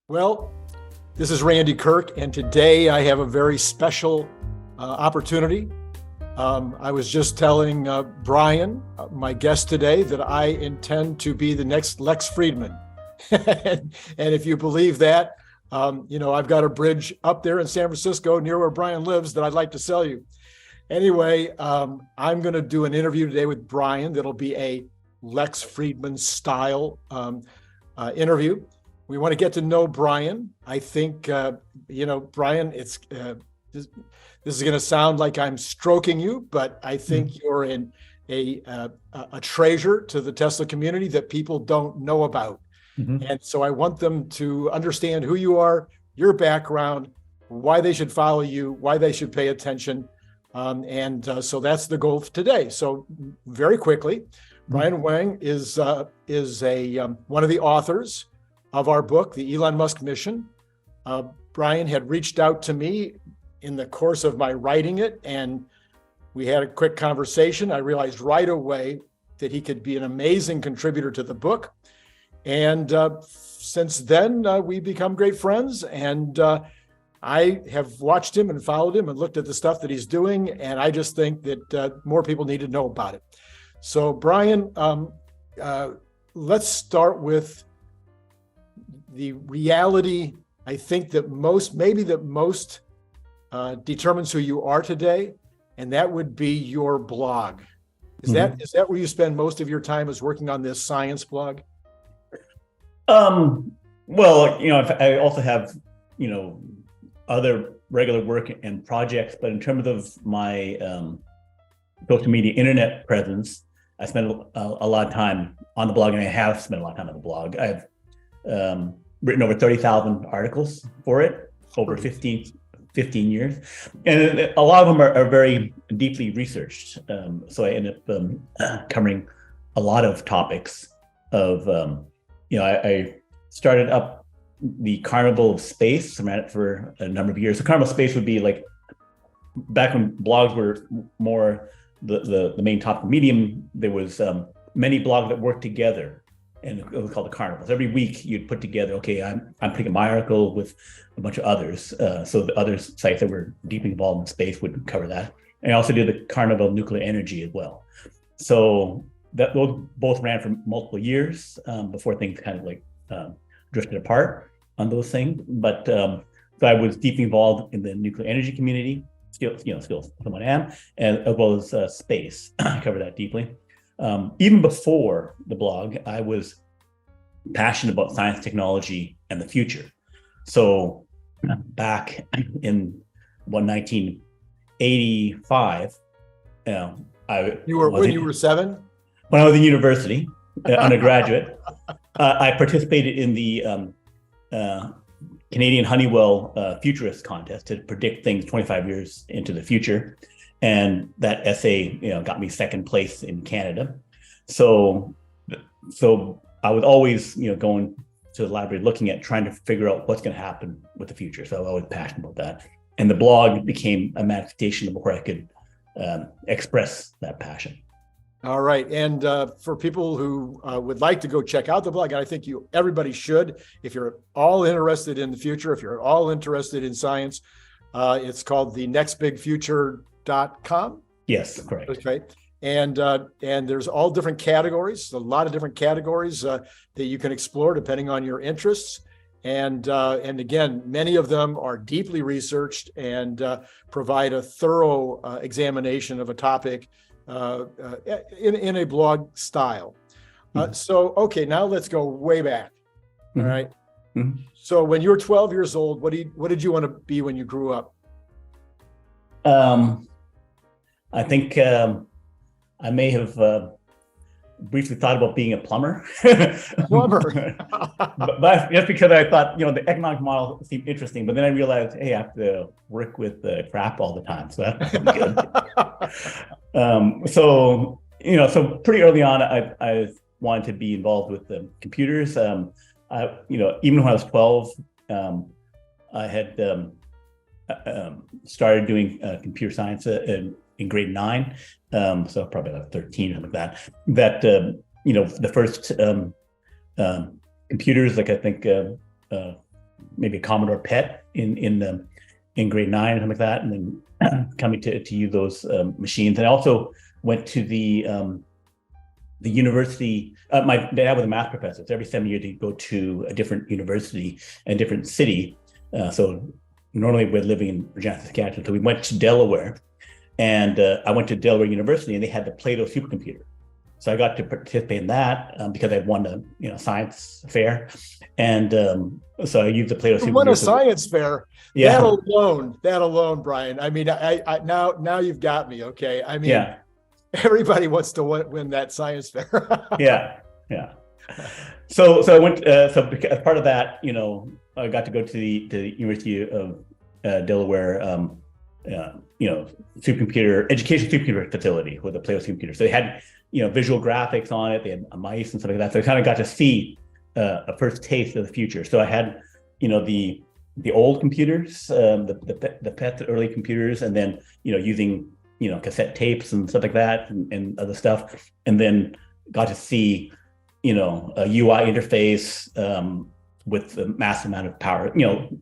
Well, this is Randy Kirk, and today I have a very special opportunity. I was just telling Brian, my guest today, that I intend to be the next Lex Friedman. And if you believe that, I've got a bridge up there in San Francisco near where Brian lives that I'd like to sell you. Anyway, I'm going to do an interview today with Brian that'll be a Lex Friedman style interview. We want to get to know Brian. I think, Brian, this is going to sound like I'm stroking you, but I think you're a treasure to the Tesla community that people don't know about. And so I want them to understand who you are, your background, why they should follow you, why they should pay attention. So that's the goal today. So very quickly, Brian Wang is one of the authors of our book, The Elon Musk Mission. Brian had reached out to me in the course of my writing it, and we had a quick conversation. I realized right away that he could be an amazing contributor to the book. And since then, we've become great friends. And I have watched him and followed him and looked at the stuff that he's doing. And I just think that more people need to know about it. So, Brian, let's start with the reality, I think that most determines who you are today, and that would be your blog. Is that where you spend most of your time, is working on this science blog? Well, I also have, other regular work and projects, but in terms of my social media internet presence, I spend a lot of time on the blog, and I have spent a lot of time on the blog. I've written over 30,000 articles for it over 15 years. And a lot of them are very deeply researched. So I end up covering a lot of topics of, I started up the Carnival of Space. I ran it for a number of years. So Carnival of Space would be like, back when blogs were more the main topic medium, there was many blogs that worked together, and it was called the Carnivals. Every week you'd put together, okay, I'm putting my article with a bunch of others. So the other sites that were deeply involved in space would cover that. And I also did the Carnival of Nuclear Energy as well. So those both ran for multiple years before things kind of drifted apart on those things. But so I was deeply involved in the nuclear energy community, still someone am, and as well as space. I cover that deeply. Even before the blog, I was passionate about science, technology, and the future. So back in 1985, when you were 7? When I was in university, undergraduate, I participated in the Canadian Honeywell Futurist contest to predict things 25 years into the future. And that essay, got me second place in Canada. So I was always, going to the library, looking at trying to figure out what's going to happen with the future. So I was always passionate about that. And the blog became a manifestation of where I could express that passion. All right. And for people who would like to go check out the blog, and I think everybody should, if you're all interested in the future, if you're all interested in science, it's called the NextBigFuture.com. Yes, correct. Okay. And there's all different categories, a lot of different categories that you can explore depending on your interests. And again, many of them are deeply researched and provide a thorough examination of a topic in a blog style. So, okay, now let's go way back. All right. So when you were 12 years old, what did you want to be when you grew up? I think I may have briefly thought about being a plumber. but just because I thought, the economic model seemed interesting, but then I realized, hey, I have to work with crap all the time. So that's good. So pretty early on, I wanted to be involved with computers. Even when I was 12, I had started doing computer science in grade 9, so probably about 13 or something like that. The first computers, like I think maybe a Commodore PET in grade 9 or something like that, and then coming to use those machines. And I also went to the university. My dad was a math professor, so every 7 years he'd go to a different university and different city. So normally we're living in Regina, Saskatchewan, so we went to Delaware, and I went to Delaware University, and they had the Plato supercomputer. So I got to participate in that because I won the science fair, and so I used the Plato supercomputer. You won a science fair. Yeah. That alone, Brian. I mean, I now you've got me. Okay. I mean, Yeah. Everybody wants to win that science fair. Yeah. So I went. So as part of that, I got to go to the University of Delaware, education supercomputer facility with a Plato supercomputer. So they had visual graphics on it. They had mice and stuff like that. So I kind of got to see a first taste of the future. So I had the old computers, the PET, the early computers, and then using cassette tapes and stuff like that, and other stuff, and then got to see a UI interface with a massive amount of power,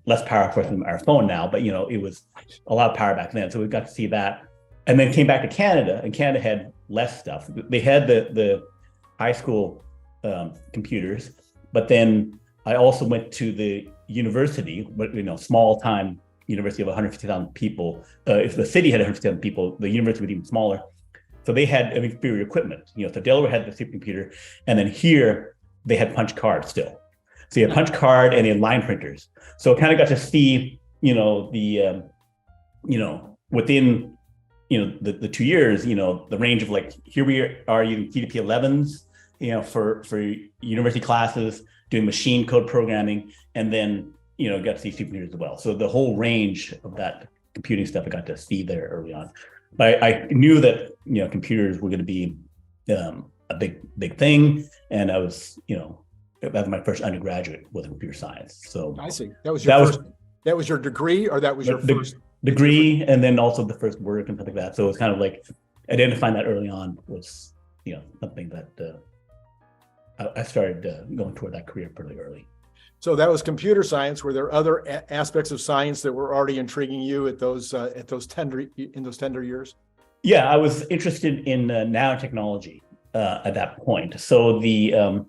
less power of course than our phone now, but it was a lot of power back then. So we got to see that, and then came back to Canada, and Canada had less stuff. They had the high school computers, but then I also went to the university, but small time university of 150,000 people. If the city had 150,000 people, the university was even smaller. So they had inferior equipment. So Delaware had the supercomputer, and then here they had punch cards still. So you had punch card and they had line printers. So I kind of got to see, within, the 2 years, the range of like, here we are using TDP 11s, for university classes, doing machine code programming, and then, got to see supercomputers as well. So the whole range of that computing stuff I got to see there early on. But I knew that, computers were going to be a big thing. And I was, that was my first undergraduate with computer science. So I see. That was your degree, or that was your first degree, and then also the first work and stuff like that. So it was kind of like identifying that early on was, something that I started going toward that career pretty early. So that was computer science. Were there other aspects of science that were already intriguing you in those tender years? Yeah, I was interested in nanotechnology at that point. So the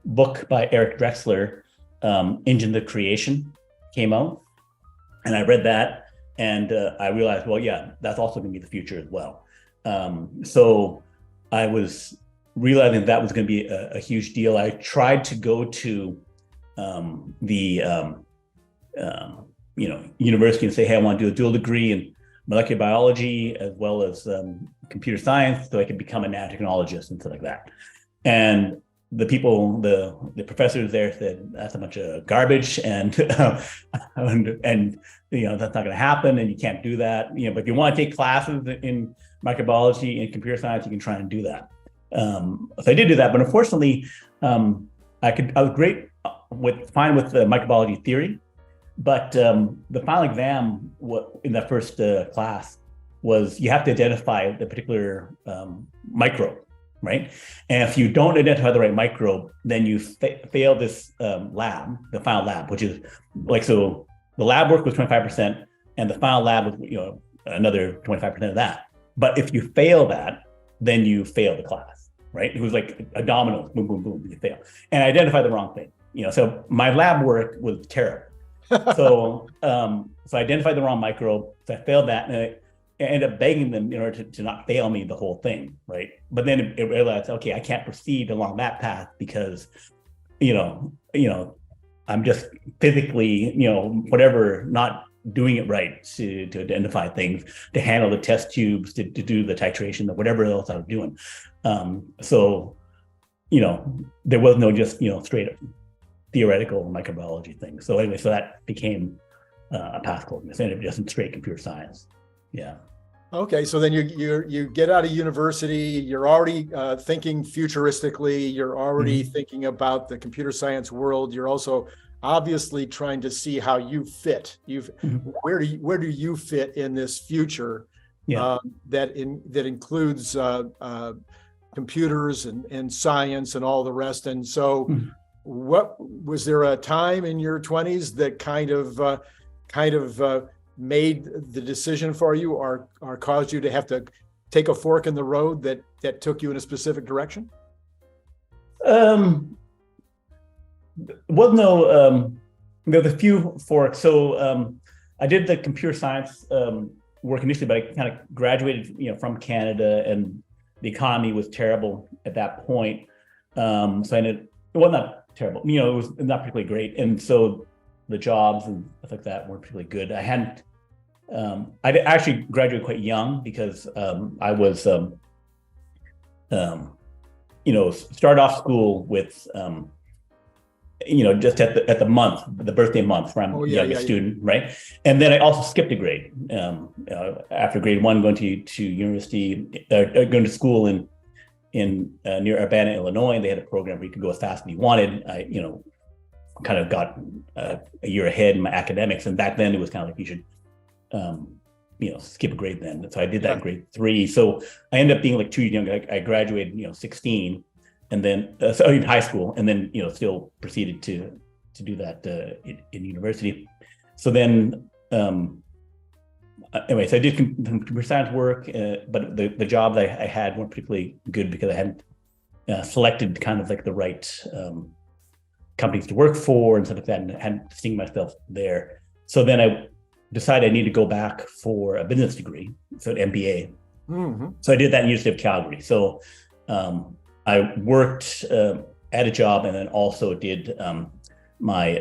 book by Eric Drexler, Engine of Creation, came out, and I read that, and I realized, well, yeah, that's also going to be the future as well. So I was realizing that was going to be a huge deal. I tried to go to university and say, hey, I want to do a dual degree in molecular biology as well as computer science, so I could become a nanotechnologist and stuff like that. And the people, the professors there said, that's a bunch of garbage, and and that's not going to happen, and you can't do that. But if you want to take classes in microbiology and computer science, you can try and do that. So I did do that, but unfortunately, I was fine with the microbiology theory, but the final exam in that first class was you have to identify the particular microbe, right? And if you don't identify the right microbe, then you fail this lab, the final lab, which is like, so the lab work was 25%, and the final lab was another 25% of that. But if you fail that, then you fail the class, right? It was like a domino, boom, boom, boom, you fail. And I identified the wrong thing. So my lab work was terrible. So I identified the wrong microbe. So I failed that, and I ended up begging them in order to not fail me the whole thing, right? But then it realized, okay, I can't proceed along that path because, I'm just physically, whatever, not doing it right to identify things, to handle the test tubes, to do the titration, or whatever else I was doing. So there was no just, straight up theoretical microbiology thing. So anyway, so that became a path called ended up just in straight computer science. Yeah. Okay, so then you get out of university, you're already thinking futuristically, you're already thinking about the computer science world. You're also obviously trying to see how you fit. Where do you fit in this future that includes computers and science and all the rest. And so what was there a time in your 20s that kind of made the decision for you, or caused you to have to take a fork in the road that took you in a specific direction? Well, no, there was a few forks. So I did the computer science work initially, but I kind of graduated, from Canada, and the economy was terrible at that point. So I ended, well, not terrible, it was not particularly great. And so the jobs and stuff like that weren't particularly good. I actually graduated quite young because I was, started off school with, just at the month, the birthday month, where I'm a student, right? And then I also skipped a grade after grade 1, going to university, going to school in near Urbana, Illinois. They had a program where you could go as fast as you wanted. I, kind of got a year ahead in my academics, and back then it was kind of like you should, skip a grade then. So I did that in grade 3. So I ended up being like 2 years young. I graduated, 16. And then, in high school, and then, still proceeded to do that in university. So then, anyway, so I did computer science work, but the jobs I had weren't particularly good because I hadn't selected kind of like the right companies to work for and stuff like that, and hadn't distinguished myself there. So then I decided I need to go back for a business degree, so an MBA. Mm-hmm. So I did that in University of Calgary. So I worked at a job, and then also did my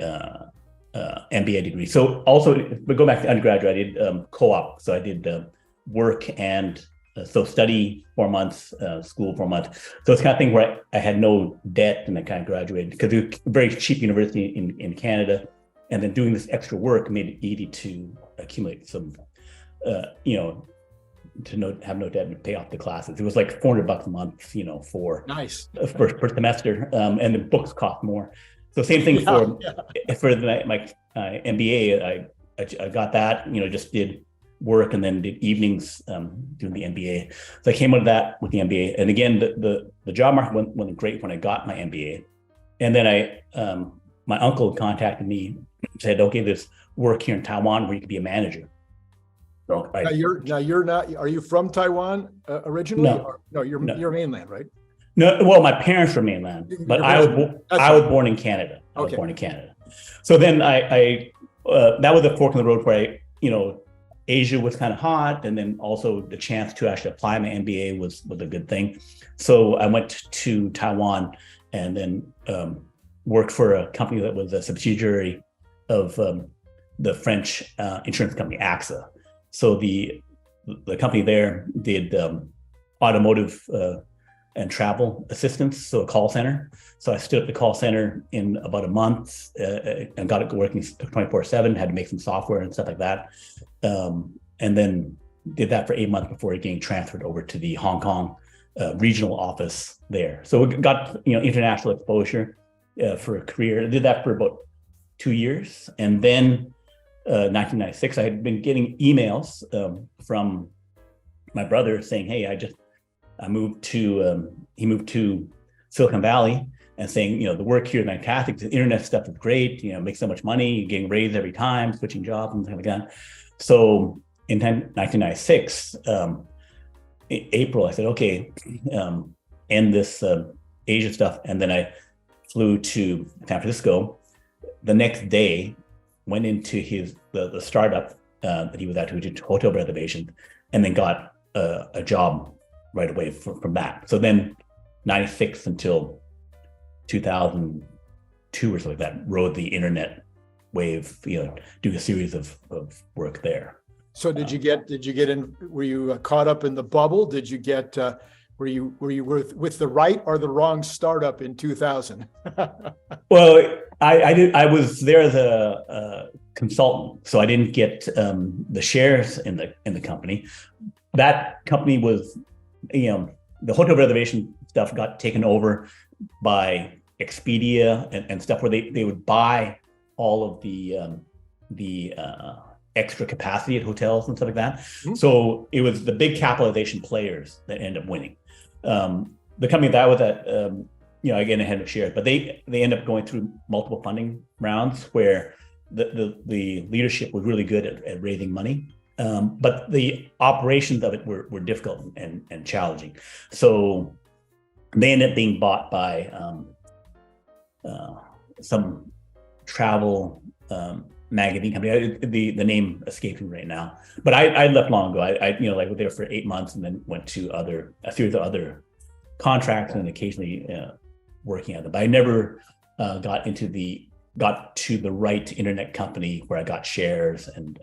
MBA degree. So also, but go back to undergraduate, I did co-op. So I did work and so study 4 months, school 4 months. So it's kind of thing where I had no debt, and I kind of graduated because it was a very cheap university in Canada. And then doing this extra work made it easy to accumulate some, to have no debt and pay off the classes. It was like $400 a month, for nice per semester, and the books cost more. So same thing for my MBA. I got that, just did work and then did evenings doing the MBA. So I came out of that with the MBA, and again the job market wasn't great when I got my MBA, and then my uncle contacted me, said, okay, there's work here in Taiwan where you could be a manager. So you're not. Are you from Taiwan originally? No, you're mainland, right? No, well, my parents were mainland, but I was born in Canada. I was born in Canada. So then I that was a fork in the road where Asia was kind of hot, and then also the chance to actually apply my MBA was a good thing. So I went to Taiwan, and then worked for a company that was a subsidiary of the French insurance company AXA. So the company there did automotive and travel assistance, so a call center. So I stood up the call center in about a month and got it working 24/7, had to make some software and stuff like that. And then did that for 8 months before getting transferred over to the Hong Kong regional office there. So we got international exposure for a career. I did that for about 2 years. And then 1996, I had been getting emails from my brother saying, hey, he moved to Silicon Valley, and saying, the work here is fantastic. The internet stuff is great. Make so much money, getting raised every time, switching jobs and stuff like that. So in 1996, April, I said, okay, end this Asia stuff. And then I flew to San Francisco. The next day, went into the startup that he was at, who did hotel reservations, and then got a job right away from that. So then 96 until 2002 or something like that, rode the internet wave, doing a series of work there. So did you get in, were you caught up in the bubble? Did you get, were you with the right or the wrong startup in 2000? Well, I was there as a consultant, so I didn't get the shares in the company. That company was, the hotel reservation stuff got taken over by Expedia and stuff, where they would buy all of the extra capacity at hotels and stuff like that. Mm-hmm. So it was the big capitalization players that ended up winning. The company that I was at again, ahead of shares, but they end up going through multiple funding rounds where the leadership was really good at raising money. But the operations of it were difficult and challenging. So they ended up being bought by some travel magazine company. The name escapes me right now, but I left long ago. I like was there for 8 months and then went to a series of other contracts and occasionally working at them. But I never got to the right internet company where I got shares and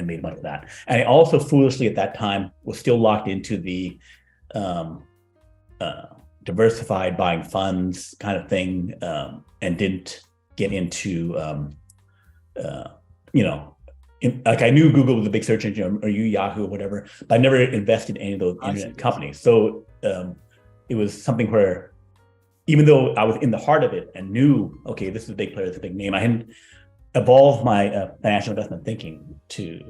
made money of that. And I also foolishly at that time was still locked into the diversified buying funds kind of thing, and didn't get into like I knew Google was a big search engine, or Yahoo or whatever, but I never invested in any of those internet companies. So it was something where, even though I was in the heart of it and knew, okay, this is a big player, this is a big name, I hadn't evolved my financial investment thinking to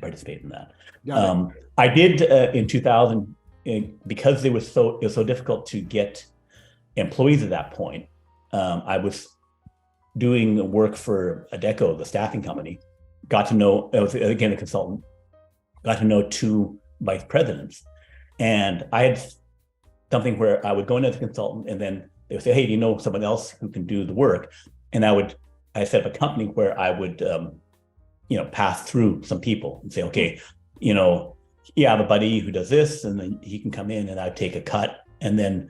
participate in that. I did in 2000, because it was so difficult to get employees at that point. I was doing work for Adecco, the staffing company. Got to know, I was again a consultant. Got to know 2 vice presidents, and I had something where I would go in as a consultant, and then they would say, "Hey, do you know someone else who can do the work?" And I set up a company where I would, pass through some people and say, "Okay, I have a buddy who does this, and then he can come in, and I'd take a cut, and then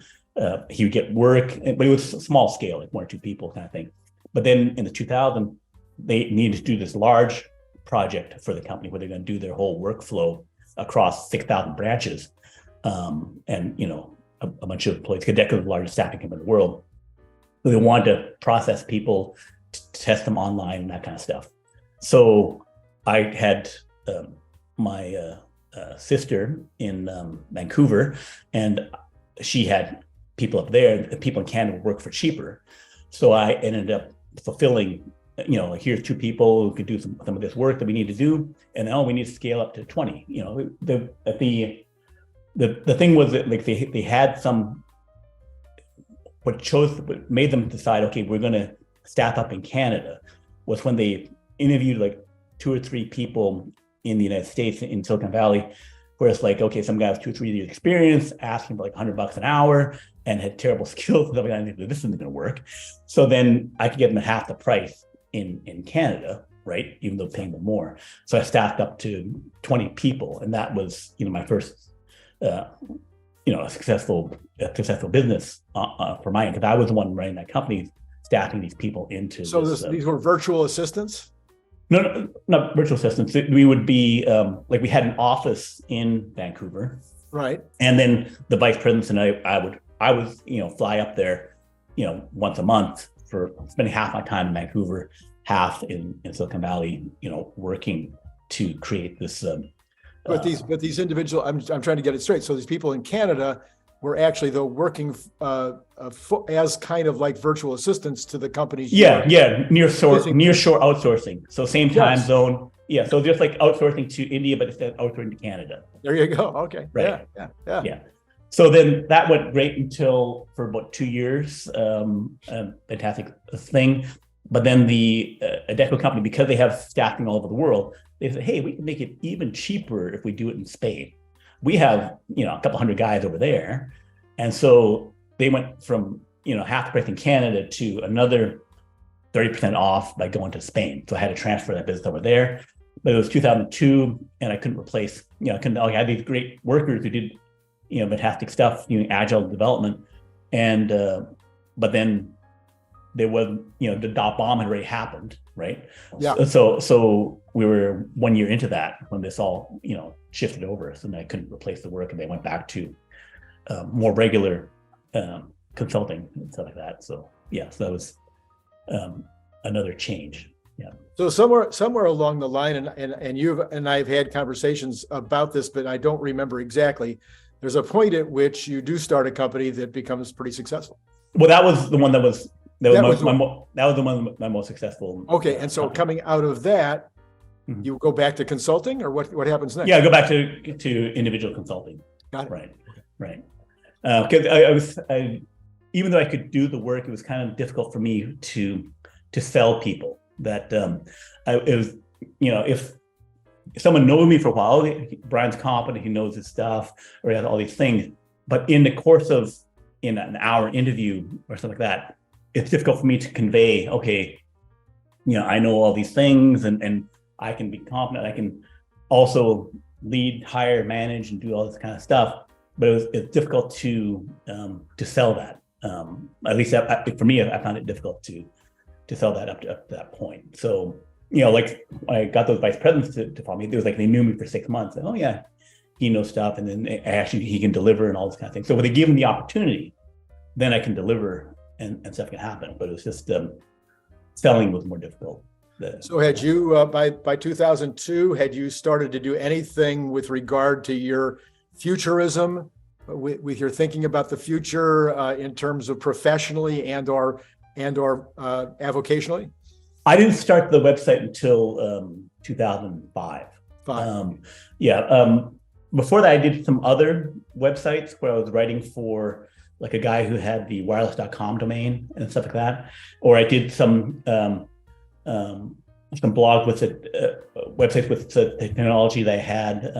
he would get work." But it was small scale, like 1 or 2 people kind of thing. But then in the 2000, they needed to do this large project for the company where they're going to do their whole workflow across 6,000 branches, and a bunch of employees. Adecco is the largest staffing company in the world. So they wanted to process people, test them online, and that kind of stuff. So I had my sister in Vancouver, and she had people up there, and people in Canada would work for cheaper. So I ended up fulfilling, like, here's 2 people who could do some of this work that we need to do, and we need to scale up to 20. The thing was that, like, they had some, what made them decide, okay, we're going to staff up in Canada, was when they interviewed like 2 or 3 people in the United States, in Silicon Valley, where it's like, okay, some guy with 2 or 3 years experience, asking for like $100 an hour and had terrible skills and stuff like that. This isn't going to work. So then I could get them at half the price in Canada, right? Even though paying them more. So I staffed up to 20 people, and that was, my first, a successful business for mine, because I was the one running that company, staffing these people into. So these were virtual assistants? No, not virtual assistants. We would be like, we had an office in Vancouver, right? And then the vice presidents and I would fly up there, once a month, for spending half my time in Vancouver, half in Silicon Valley, working to create this. But these individual, I'm trying to get it straight. So these people in Canada were actually, though, working as kind of like virtual assistants to the companies. Near shore outsourcing. So same time zone. Yeah, so just like outsourcing to India, but instead outsourcing to Canada. There you go. Okay. Right. Yeah. So then that went great for about 2 years. Fantastic thing. But then the Adecco company, because they have staffing all over the world, they said, hey, we can make it even cheaper if we do it in Spain. We have, a couple hundred guys over there. And so they went from, half the price in Canada to another 30% off by going to Spain. So I had to transfer that business over there. But it was 2002, and I couldn't replace, I had these great workers who did, fantastic stuff, agile development. And, but then there was, the dot bomb had already happened, right? Yeah. So we were 1 year into that when this all, shifted over. So then I couldn't replace the work, and they went back to more regular consulting and stuff like that. So so that was another change. Yeah. So somewhere along the line, and you've and I've had conversations about this, but I don't remember exactly. There's a point at which you do start a company that becomes pretty successful. Well, that was the one that was the one my most successful. Okay, and so coming out of that, you go back to consulting, or what happens next? Yeah, I go back to individual consulting. Got it. Right. Because I even though I could do the work, it was kind of difficult for me to sell people that it was, if someone knows me for a while, Brian's competent, he knows his stuff, or he has all these things. But in the course of in an hour interview or something like that, it's difficult for me to convey, okay, I know all these things and I can be competent. I can also lead, hire, manage, and do all this kind of stuff. But it's difficult to sell that. At least for me, I found it difficult to sell that up to that point. So, like I got those vice presidents to follow me. It was like they knew me for 6 months. And, oh yeah, he knows stuff, and then actually he can deliver and all this kind of thing. So when they give him the opportunity, then I can deliver and stuff can happen. But it was just selling was more difficult. So had you by 2002, had you started to do anything with regard to your futurism, with your thinking about the future in terms of professionally and or avocationally? I didn't start the website until 2005. Before that, I did some other websites where I was writing for like a guy who had the wireless.com domain and stuff like that. Or I did some blog with websites with the technology that I had,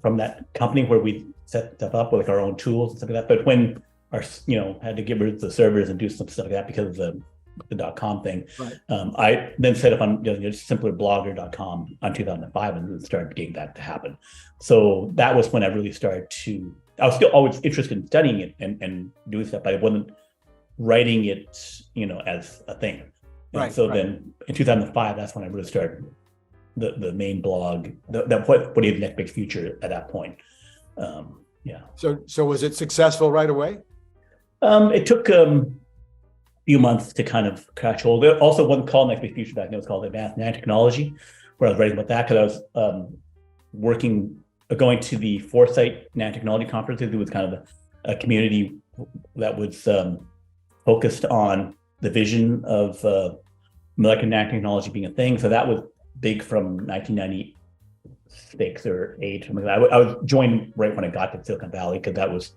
from that company where we set stuff up with like our own tools and stuff like that. But when had to get rid of the servers and do some stuff like that because of the .com thing. Right. I then set up on just simpler blogger.com on 2005 and started getting that to happen. So that was when I really started I was still always interested in studying it and doing stuff, but I wasn't writing it, as a thing. And then in 2005, that's when I really started the main blog, what is NextBigFuture at that point. So was it successful right away? It took few months to kind of catch hold. It also wasn't called NextBigFuture back then, it was called Advanced Nanotechnology, where I was writing about that because I was going to the Foresight Nanotechnology conference. It was kind of a community that was focused on the vision of molecular nanotechnology being a thing. So that was big from 1996 or 8, something like that. I was joined right when I got to Silicon Valley because that was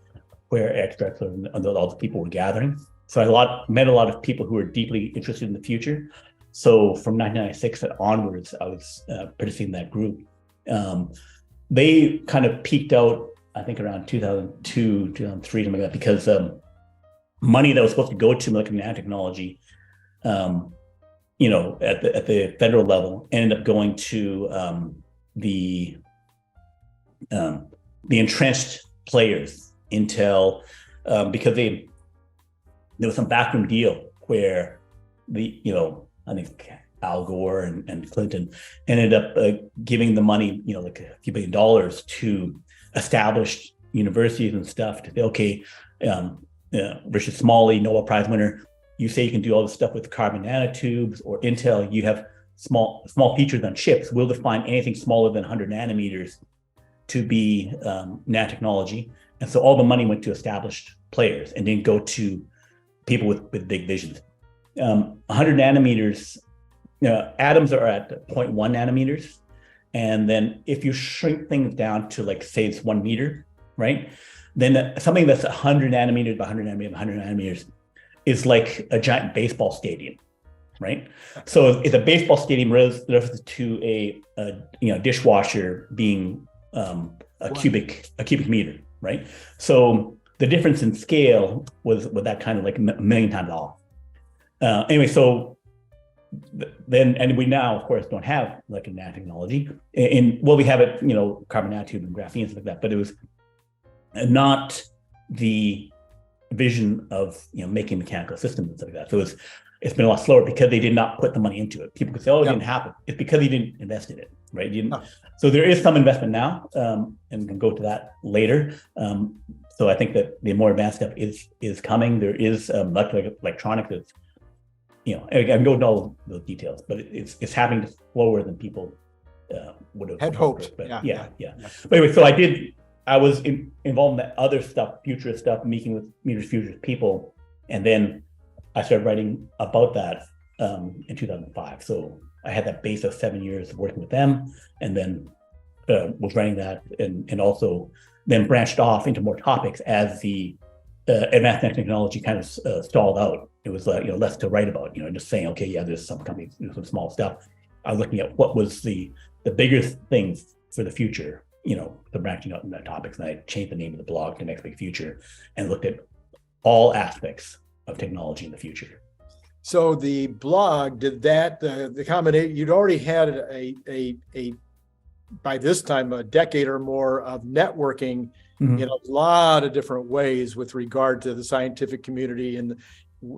where extracts and all the people were gathering. So I met a lot of people who were deeply interested in the future. So from 1996 onwards, I was participating in that group. They kind of peaked out, I think, around 2002, 2003, something like that, because money that was supposed to go to molecular nanotechnology, at the federal level, ended up going to the entrenched players, Intel, because there was some backroom deal where I think Al Gore and Clinton ended up giving the money, like a few $1 billion to established universities and stuff to say, okay, Richard Smalley, Nobel Prize winner, you say you can do all this stuff with carbon nanotubes, or Intel, you have small features on chips. We'll define anything smaller than 100 nanometers to be nanotechnology. And so all the money went to established players and didn't go to people with big visions. 100 nanometers, atoms are at 0.1 nanometers. And then if you shrink things down to, like, say it's 1 meter, right? Then something that's 100 nanometers by 100 nanometers by 100 nanometers is like a giant baseball stadium, right? So it's a baseball stadium relative to a dishwasher being a cubic meter, right? So the difference in scale was that kind of like a million times off. Anyway, so then, and we now, of course, don't have like a nanotechnology. We have it, carbon nanotube and graphene and stuff like that, but it was not the vision of making mechanical systems and stuff like that. So it's been a lot slower because they did not put the money into it. People could say, "Oh, it didn't happen." It's because you didn't invest in it, right? So there is some investment now, and we can go to that later. So I think that the more advanced stuff is coming. There is electronics that's, I can go into all those details, but it's happening slower than people would have had hoped. But yeah. But anyway, so I was involved in that other stuff, futurist stuff, meeting with futurist people, and then I started writing about that in 2005. So I had that base of 7 years working with them, and then was writing that, and also then branched off into more topics as the advanced technology kind of stalled out. It was less to write about. Just saying, okay, yeah, there's some companies do some small stuff. I was looking at what was the bigger things for the future. The branching out in that topics, and I changed the name of the blog to NextBigFuture and looked at all aspects of technology in the future. So the blog, did that the combination? You'd already had a by this time a decade or more of networking in a lot of different ways with regard to the scientific community and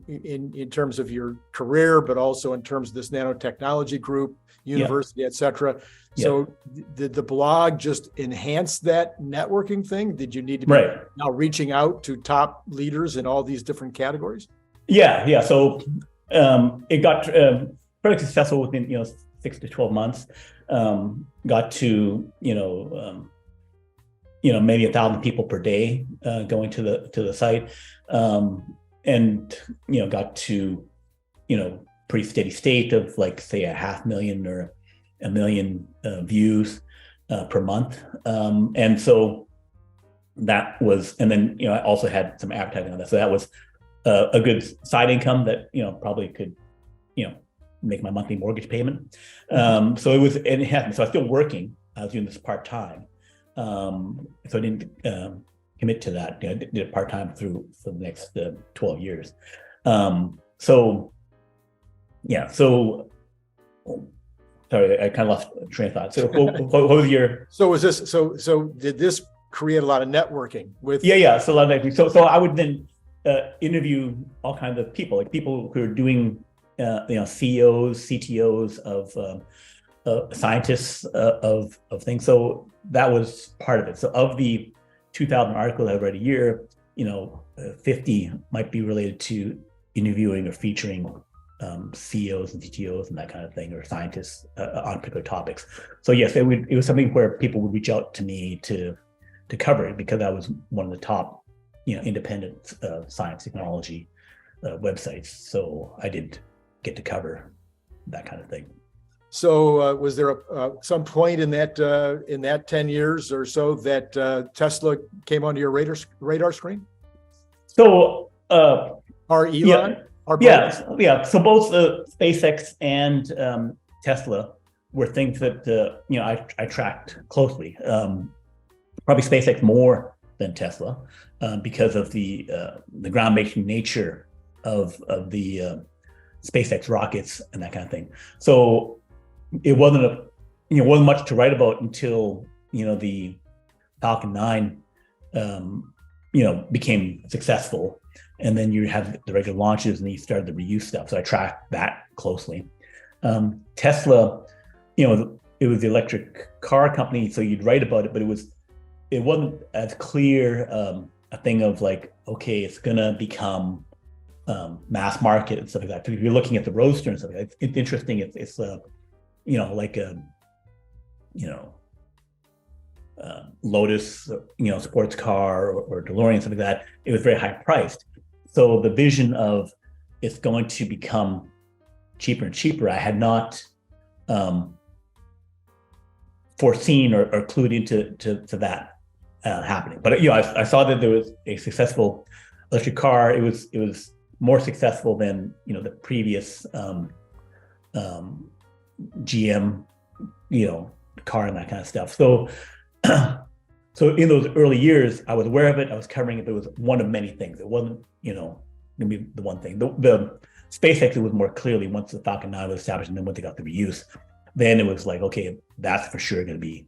in terms of your career, but also in terms of this nanotechnology group, university, et cetera. So did the blog just enhance that networking thing? Did you need to be now reaching out to top leaders in all these different categories? Yeah. So it got pretty successful within 6 to 12 months. Got to maybe 1,000 people per day going to the site, and got to pretty steady state of like say 500,000 or 1 million views per month, and so that was, and then I also had some advertising on that, so that was a good side income that probably could make my monthly mortgage payment. So it was, and it happened. So I was still working. I was doing this part time. So I didn't commit to that. I did it part time for the next 12 years. So sorry, I kind of lost train of thought. So what was your? So was this? So did this create a lot of networking with? Yeah. So a lot of networking. So I would then interview all kinds of people, like people who are doing, CEOs, CTOs of scientists of things. So that was part of it. So of the 2,000 articles I read a year, 50 might be related to interviewing or featuring CEOs and CTOs and that kind of thing, or scientists on particular topics. So yes, it was something where people would reach out to me to cover it, because I was one of the top, independent science technology websites. So I did get to cover that kind of thing. So was there some point in that 10 years or so that Tesla came onto your radar screen? So or Elon? Yeah. So both SpaceX and Tesla were things that I tracked closely. Probably SpaceX more than Tesla because of the groundbreaking nature of the SpaceX rockets and that kind of thing. So it wasn't wasn't much to write about until the Falcon 9 became successful, and then you have the regular launches, and then you started the reuse stuff. So I tracked that closely. Tesla, it was the electric car company, so you'd write about it, but it wasn't as clear a thing of like, okay, it's gonna become mass market and stuff like that. So if you're looking at the Roadster and stuff like that, it's interesting. It's like a Lotus, sports car or DeLorean, something like that. It was very high priced. So the vision of it's going to become cheaper and cheaper, I had not foreseen or clued into that happening. But I saw that there was a successful electric car. It was more successful than the previous GM car and that kind of stuff. So so in those early years, I was aware of it. I was covering it, but it was one of many things. It wasn't gonna be the one thing. The SpaceX, it was more clearly once the Falcon 9 was established, and then when they got the reuse, then it was like, okay, that's for sure going to be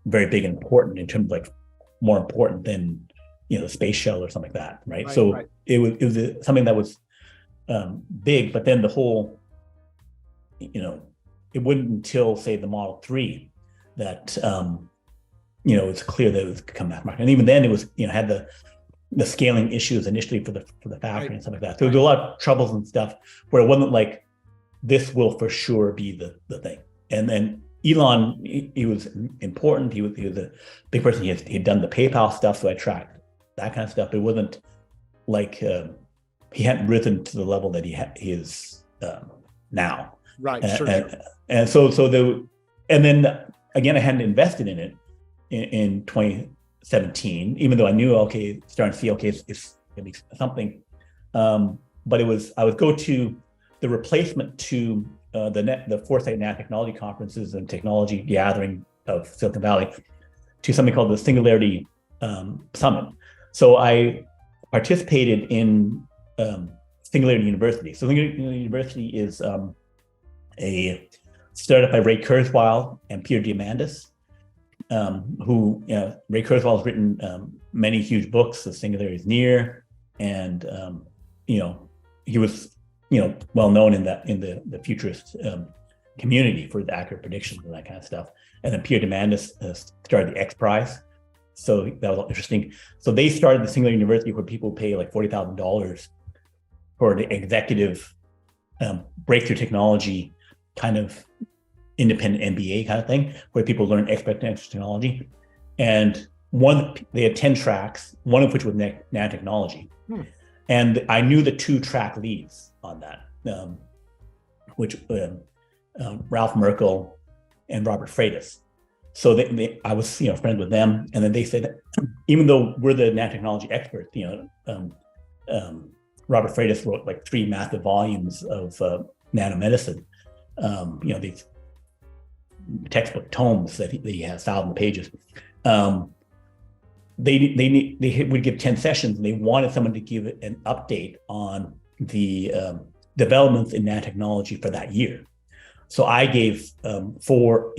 very big and important in terms of like more important than the space shuttle or something like that, right? So it was something that was big, but then the whole it wasn't until say the Model 3 that it's clear that it was become mass market, and even then it was had the scaling issues initially for the factory and stuff like that. So there was a lot of troubles and stuff where it wasn't like this will for sure be the thing. And then Elon, he was important. He was a big person. He had done the PayPal stuff, so I tracked that kind of stuff. But it wasn't like he hadn't risen to the level that he is now. Right. And so and then again, I hadn't invested in it in 20 17, even though I knew, okay, starting to see, okay, it's gonna be something. But I would go to the replacement to the Foresight Nanotechnology conferences and technology gathering of Silicon Valley to something called the Singularity Summit. So I participated in Singularity University. So Singularity University is a startup by Ray Kurzweil and Peter Diamandis, who Ray Kurzweil has written many huge books. The Singularity is Near, and he was well known in the futurist community for the accurate predictions and that kind of stuff. And then Peter Diamandis started the X Prize, so that was all interesting. So they started the Singularity University where people pay like $40,000 for the executive breakthrough technology kind of independent MBA kind of thing, where people learn exponential technology. And they had 10 tracks, one of which was nanotechnology. And I knew the 2 track leads on that, which Ralph Merkel and Robert Freitas. So I was friends with them, and then they said, even though we're the nanotechnology experts, Robert Freitas wrote like 3 massive volumes of nanomedicine. These textbook tomes that he has 1,000 pages. They would give 10 sessions, and they wanted someone to give an update on the developments in nanotechnology for that year. So I gave 4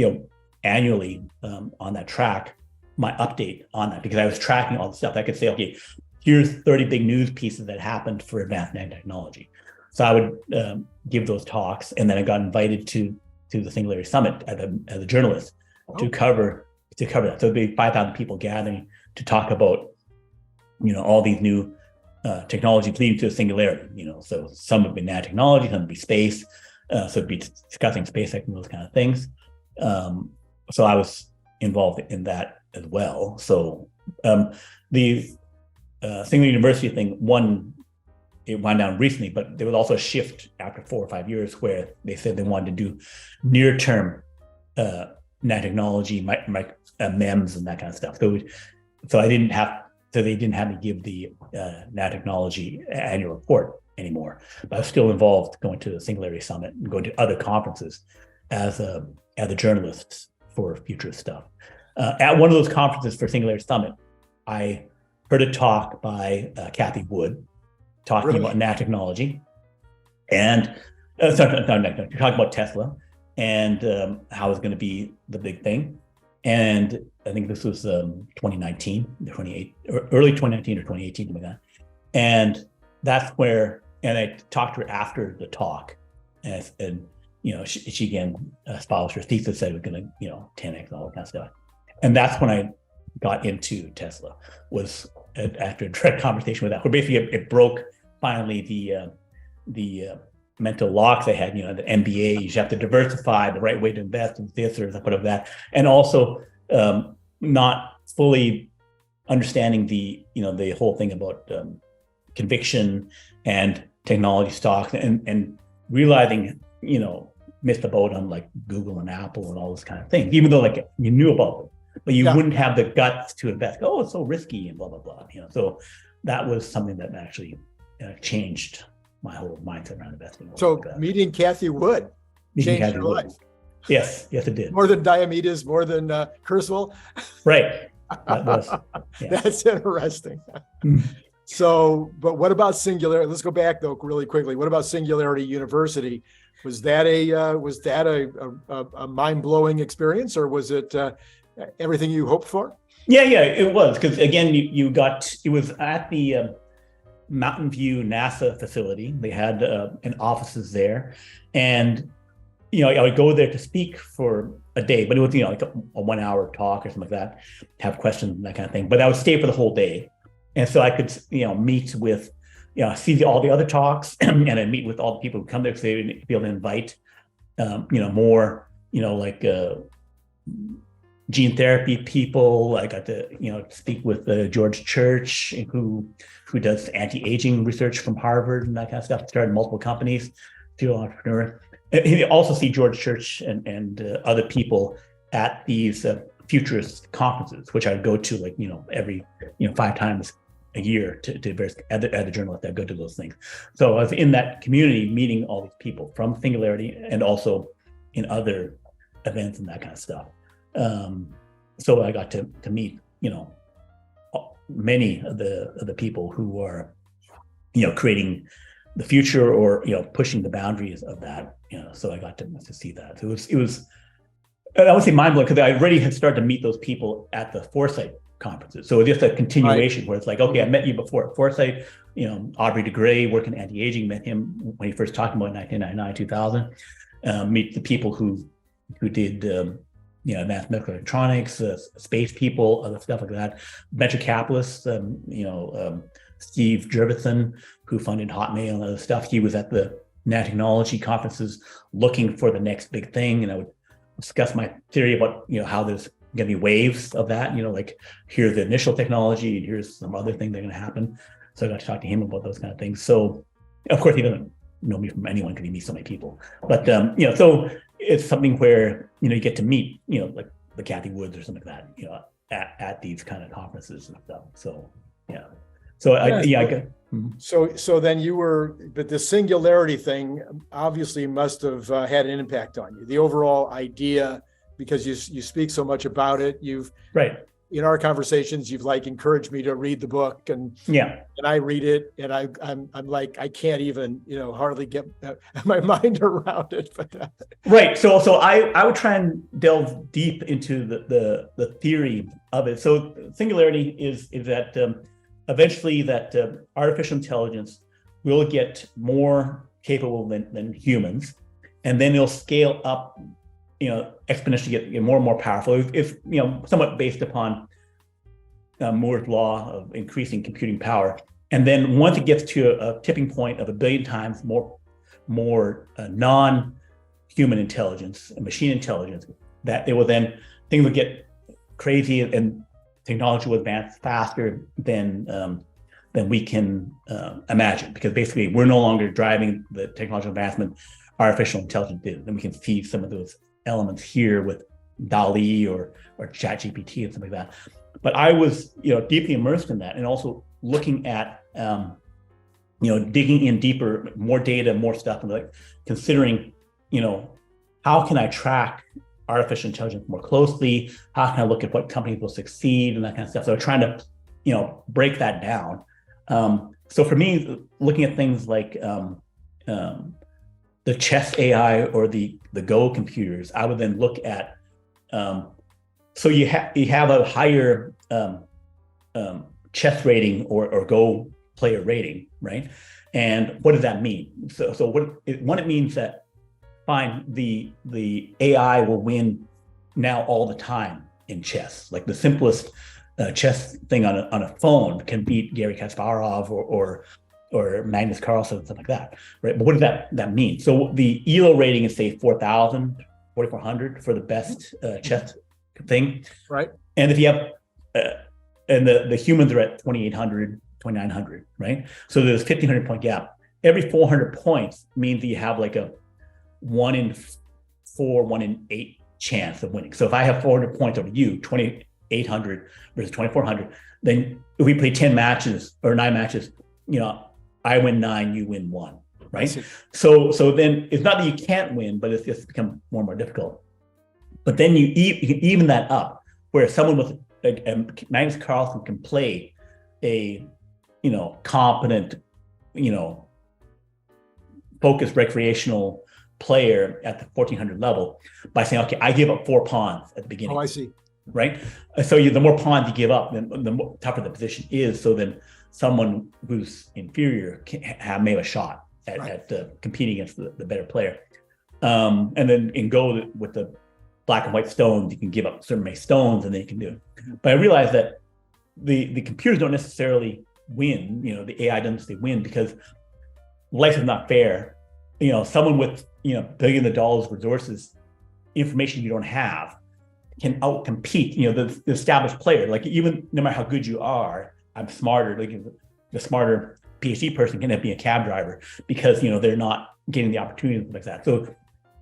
annually on that track my update on that, because I was tracking all the stuff. I could say, okay, here's 30 big news pieces that happened for advanced nanotechnology. So I would give those talks, and then I got invited to the Singularity Summit as a journalist to cover that. So it'd be 5,000 people gathering to talk about all these new technologies leading to the singularity. So some would be nanotechnology, some would be space. So it'd be discussing SpaceX and those kind of things. So I was involved in that as well. So the Singularity University thing, it wound down recently, but there was also a shift after 4 or 5 years where they said they wanted to do near-term nanotechnology, MEMS, and that kind of stuff. So they didn't have to give the nanotechnology annual report anymore. But I was still involved going to the Singularity Summit and going to other conferences as a journalist for futurist stuff. At one of those conferences for Singularity Summit, I heard a talk by Kathy Wood talking about nanotechnology, and talking about Tesla and how it's going to be the big thing. And I think this was 2019, early 2019 or 2018, something like that. And that's where, and I talked to her after the talk, and she again espoused her thesis, said it was going to 10x, all that kind of stuff. And that's when I got into Tesla, was after a direct conversation with that, where basically it broke finally the mental locks I had, the MBA, you have to diversify, the right way to invest in this or whatever that, and also not fully understanding the whole thing about conviction and technology stocks, and realizing, missed the boat on like Google and Apple and all those kind of things, even though like you knew about them, but you wouldn't have the guts to invest. Oh, it's so risky and blah, blah, blah. So that was something that actually changed my whole mindset around investing. So meeting Kathy Wood changed your life. Yes, it did. More than Diomedes, more than Kurzweil. Right. That was, yeah. That's interesting. So, but what about Singularity? Let's go back though really quickly. What about Singularity University? Was that a mind-blowing experience, or was it everything you hoped for? Yeah, it was, because again, it was at the Mountain View NASA facility. They had an offices there, and I would go there to speak for a day, but it was like a 1 hour talk or something like that, have questions and that kind of thing. But I would stay for the whole day, and so I could meet with see all the other talks, and I'd meet with all the people who come there, because they would be able to invite more like gene therapy people. I got to speak with George Church, who does anti-aging research from Harvard and that kind of stuff. Started multiple companies, serial entrepreneur. And you also see George Church and other people at these futurist conferences, which I'd go to like, every, 5 times a year to various other journalists that go to those things. So I was in that community meeting all these people from Singularity and also in other events and that kind of stuff. So I got to meet, many of the people who are, creating the future or, pushing the boundaries of that, so I got to see that. So it was, I would say mind-blowing because I already had started to meet those people at the Foresight conferences. So it's just a continuation where it's like, okay, I met you before at Foresight, Aubrey de Grey working anti-aging, met him when he first talked about 1999, 2000, meet the people who did, advanced medical electronics, space people, other stuff like that, venture capitalists, Steve Jurvetson, who funded Hotmail and other stuff. He was at the nanotechnology conferences looking for the next big thing. And I would discuss my theory about, how there's going to be waves of that, like here's the initial technology, and here's some other thing that's going to happen. So I got to talk to him about those kind of things. So of course he doesn't know me from anyone because he meets so many people. But, so it's something where, you get to meet, like the Kathy Woods or something like that, at these kind of conferences and stuff. So, yeah. So So then but the singularity thing obviously must have had an impact on you. The overall idea, because you speak so much about it. Right. In our conversations, you've like encouraged me to read the book, and I read it, and I'm like, I can't even hardly get my mind around it. But right. So I would try and delve deep into the theory of it. So singularity is that eventually that artificial intelligence will get more capable than humans, and then it'll scale up, exponentially get more and more powerful. It's somewhat based upon Moore's law of increasing computing power. And then once it gets to a tipping point of 1 billion times more non-human intelligence and machine intelligence, that it will then things will get crazy and technology will advance faster than we can imagine, because basically we're no longer driving the technological advancement artificial intelligence did. And we can see some of those elements here with DALL-E or ChatGPT and something like that. But I was deeply immersed in that, and also looking at digging in deeper, more data, more stuff, and like considering how can I track artificial intelligence more closely? How can I look at what companies will succeed and that kind of stuff? So trying to, break that down. So for me, looking at things like the chess AI or the Go computers, I would then look at, so you have a higher chess rating or Go player rating, right? And what does that mean? So what it means that fine, the AI will win now all the time in chess. Like the simplest chess thing on a phone can beat Garry Kasparov or Magnus Carlsen, something like that, right? But what does that mean? So the ELO rating is say 4,000, 4,400 for the best chess thing, right? And if you have and the humans are at 2,800, 2,900, right? So there's 1,500 point gap. Every 400 points means that you have like a 1 in 4, 1 in 8 chance of winning. So if I have 400 points over you, 2,800 versus 2,400, then if we play 10 matches or 9 matches, I win 9, you win 1, right? So then it's not that you can't win, but it's just become more and more difficult. But then you can even that up, where someone with Magnus Carlsen can play a competent, focused recreational player at the 1,400 level by saying, okay, I give up 4 pawns at the beginning. Oh, I see. Right. So the more pawns you give up, then the more tougher the position is. So then someone who's inferior may have a shot at competing against the better player. And then in Go with the black and white stones, you can give up certain many stones and then you can do it. But I realized that the computers don't necessarily win, the AI doesn't necessarily win, because life is not fair. Someone with, billions of dollars resources, information you don't have, can outcompete, the established player. Like even no matter how good you are, I'm smarter. Like the smarter PhD person can end up being a cab driver because, they're not getting the opportunities like that. So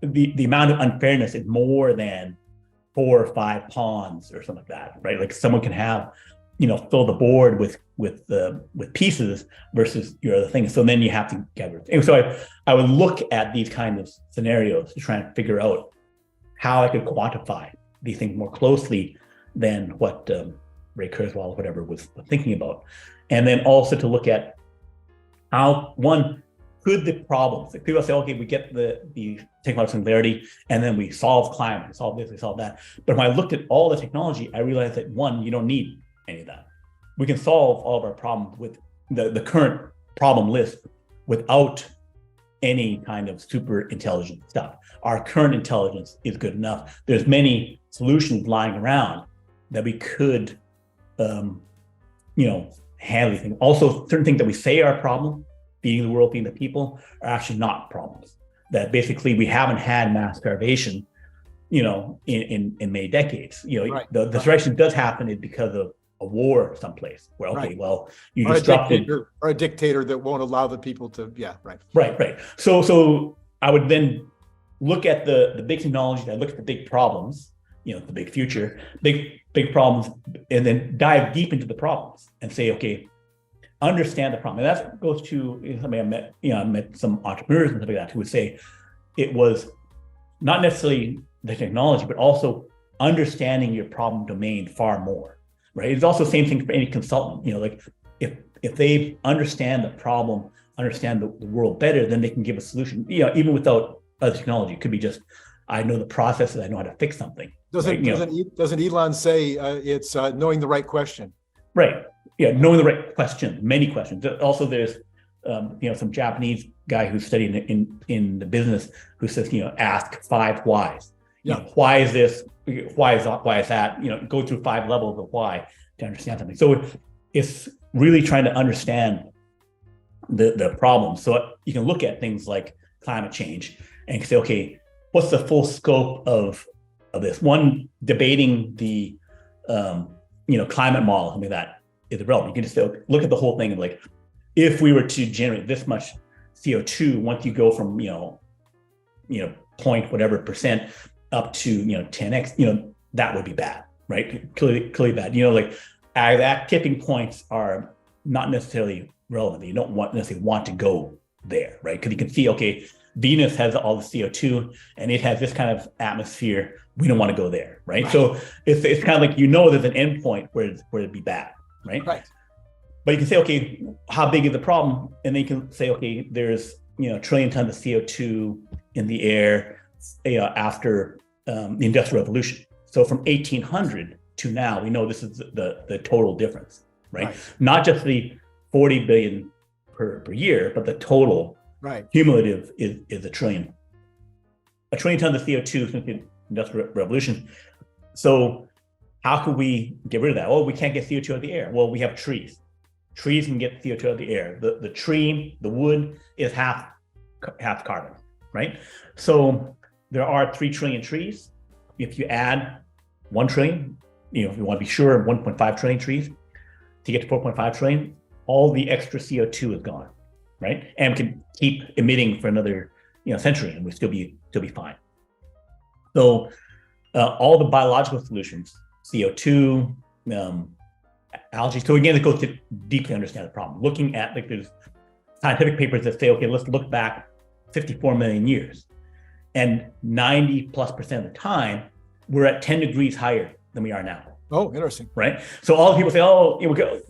the amount of unfairness is more than 4 or 5 ponds or something like that, right? Like someone can have, fill the board with pieces versus your other things. So then you have to gather. And so I would look at these kind of scenarios to try and figure out how I could quantify these things more closely than what Ray Kurzweil or whatever was thinking about. And then also to look at how, one, could the problems, like people say, okay, we get the technological singularity, and then we solve climate, we solve this, we solve that. But when I looked at all the technology, I realized that, one, you don't need any of that. We can solve all of our problems with the current problem list without any kind of super intelligent stuff. Our current intelligence is good enough. There's many solutions lying around that we could, handle things. Also, certain things that we say are a problem, feeding the world, feeding the people, are actually not problems. That basically we haven't had mass starvation, in many decades. Right. The starvation does happen is because of a war someplace where, okay, Right. well, you Or disrupted. or a dictator that won't allow the people to, right. Right. So I would then look at the big technologies, I look at the big problems, the big future, big problems, and then dive deep into the problems and say, okay, understand the problem. And that goes to somebody I met some entrepreneurs and stuff like that who would say it was not necessarily the technology, but also understanding your problem domain far more, right? It's also the same thing for any consultant, like if they understand the problem, understand the world better, then they can give a solution, even without other technology. It could be just, I know the processes, I know how to fix something. Doesn't Elon say it's knowing the right question? Right. Yeah, knowing the right question, many questions. Also, there's some Japanese guy who's studying in the business who says, ask 5 whys. Why is this? Why is that? Go through 5 levels of why to understand something. So it's really trying to understand the problem. So you can look at things like climate change and say, okay, what's the full scope of this? One, debating the climate model, something like that is irrelevant. You can just look at the whole thing and like, if we were to generate this much CO2, once you go from point whatever percent up to 10x, that would be bad, right? Clearly bad. That tipping points are not necessarily relevant. You don't necessarily want to go there, right? Because you can see, okay, Venus has all the CO2 and it has this kind of atmosphere. We don't want to go there, right? So it's kind of like there's an endpoint where it'd be bad, right? Right. But you can say, okay, how big is the problem? And then you can say, okay, there's a trillion tons of CO2 in the air after the Industrial Revolution. So from 1800 to now, we know this is the total difference, right? Not just the 40 billion per year, but the total cumulative is a trillion. A trillion tons of CO2 since the Industrial Revolution. So how could we get rid of that? Oh, we can't get CO2 out of the air. Well, we have trees. Trees can get CO2 out of the air. The tree, the wood is half carbon, right? So there are 3 trillion trees. If you add 1 trillion, if you want to be sure, 1.5 trillion trees to get to 4.5 trillion, all the extra CO2 is gone, right? And can keep emitting for another century, and we'll still be fine. So all the biological solutions, CO2, algae. So again, it goes to deeply understand the problem. Looking at there's scientific papers that say, okay, let's look back 54 million years, and 90+% of the time we're at 10 degrees higher than we are now. Oh, interesting. Right. So all the people say, oh,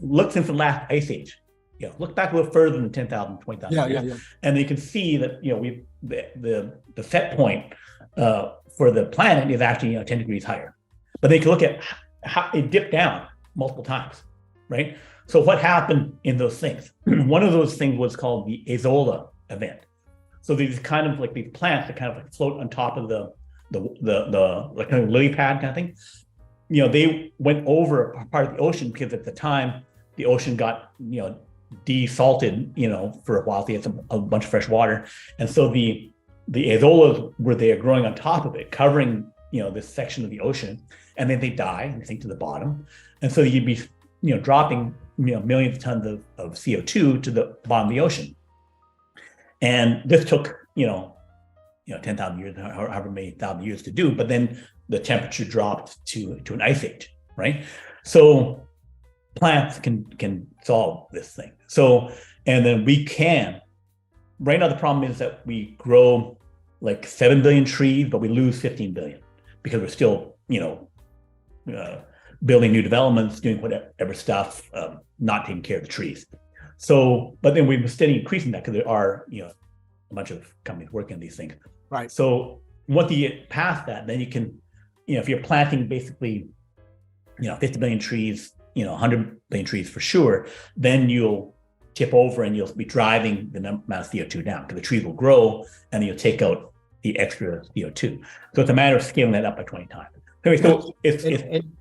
look since the last ice age. Look back a little further than 10,000, 20,000 years. Yeah. And you can see that the set point for the planet is actually 10 degrees higher. But they can look at how it dipped down multiple times, right? So what happened in those things? One of those things was called the Azola event. So these kind of like these plants that kind of like float on top of the like kind of lily pad kind of thing. They went over a part of the ocean because at the time the ocean got desalted for a while. They had a bunch of fresh water, and so the azolas were there growing on top of it, covering this section of the ocean, and then they die and sink to the bottom, and so you'd be dropping millions of tons of CO2 to the bottom of the ocean. And this took 10,000 years, however many thousand years to do, but then the temperature dropped to an ice age, right? So plants can solve this thing. So, and then we can. Right now, the problem is that we grow like 7 billion trees, but we lose 15 billion because we're still, building new developments, doing whatever stuff, not taking care of the trees. So, but then we're steadily increasing that because there are, a bunch of companies working on these things. Right. So once you get past that, then you can, if you're planting basically, 50 billion trees, 100 billion trees for sure, then you'll tip over and you'll be driving the amount of CO2 down because the trees will grow and you'll take out the extra CO2. So it's a matter of scaling that up by 20 times. Anyway, so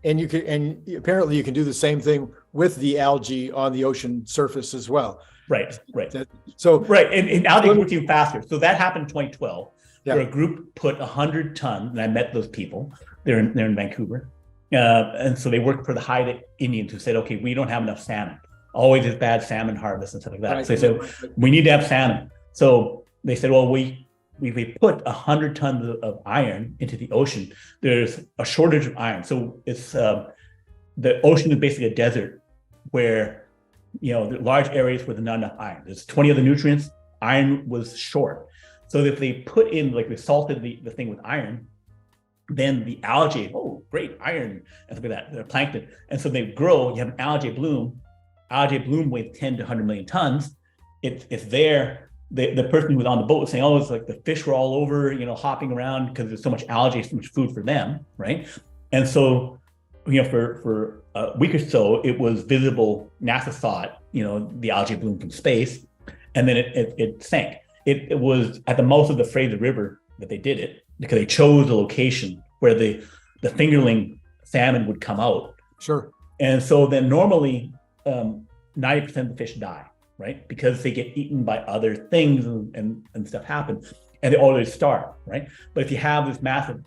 and you can, and apparently you can do the same thing with the algae on the ocean surface as well. Right. So and algae works even faster. So that happened in 2012. Yeah. Where a group put 100 tons, and I met those people. They're in Vancouver, and so they worked for the Haida Indians who said, "Okay, we don't have enough salmon. Always is bad salmon harvest and stuff like that." Right. So they said, "We need to have salmon." So they said, "Well, we put 100 tons of iron into the ocean. There's a shortage of iron. So it's the ocean is basically a desert where, the large areas where there's not enough iron. There's 20 other nutrients. Iron was short. So if they put in, like they salted the thing with iron, then the algae, oh, great, iron, and stuff like that, they're plankton. And so they grow, you have an algae bloom. Algae bloom weighs 10 to 100 million tons. It's there. The person who was on the boat was saying, oh, it's like the fish were all over, hopping around because there's so much algae, so much food for them, right? And so, for a week or so, it was visible. NASA saw it, the algae bloom from space, and then it sank. It was at the mouth of the Fraser River that they did it because they chose a location where the fingerling salmon would come out. Sure. And so then normally 90% of the fish die, right? Because they get eaten by other things and stuff happens and they always starve, right? But if you have this massive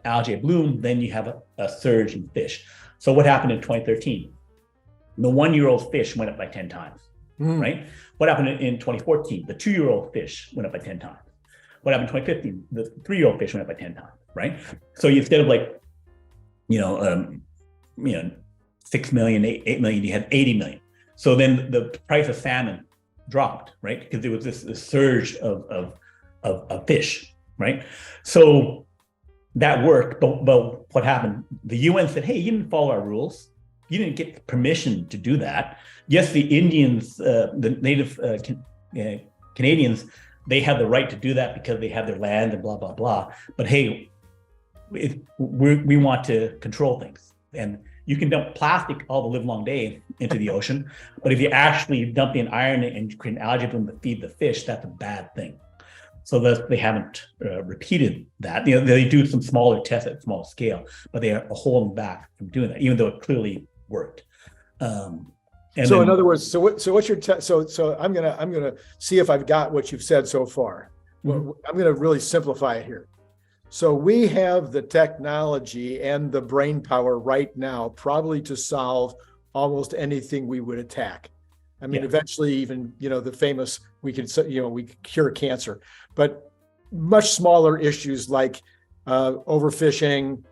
algae bloom, then you have a surge in fish. So what happened in 2013? The 1-year-old fish went up by 10 times, right? What happened in 2014? The 2-year-old fish went up by 10 times. What happened in 2015? The 3-year-old fish went up by 10 times, right? So instead of 6 million, 8 million, you had 80 million. So then the price of salmon dropped, right? Because there was this surge of fish, right? So that worked, but what happened? The UN said, hey, you didn't follow our rules. You didn't get permission to do that. Yes, the Indians, the native Canadians, they have the right to do that because they have their land and blah, blah, blah. But hey, we want to control things. And you can dump plastic all the live long day into the ocean. But if you actually dump in iron and create an algae bloom to feed the fish, that's a bad thing. So that they haven't repeated that. They do some smaller tests at small scale, but they are holding back from doing that, even though it clearly worked. So in other words, what's your so I'm gonna see if I've got what you've said so far. Mm-hmm. I'm gonna really simplify it here. So we have the technology and the brain power right now, probably to solve almost anything we would attack. I mean, eventually, even the famous we could cure cancer, but much smaller issues like overfishing.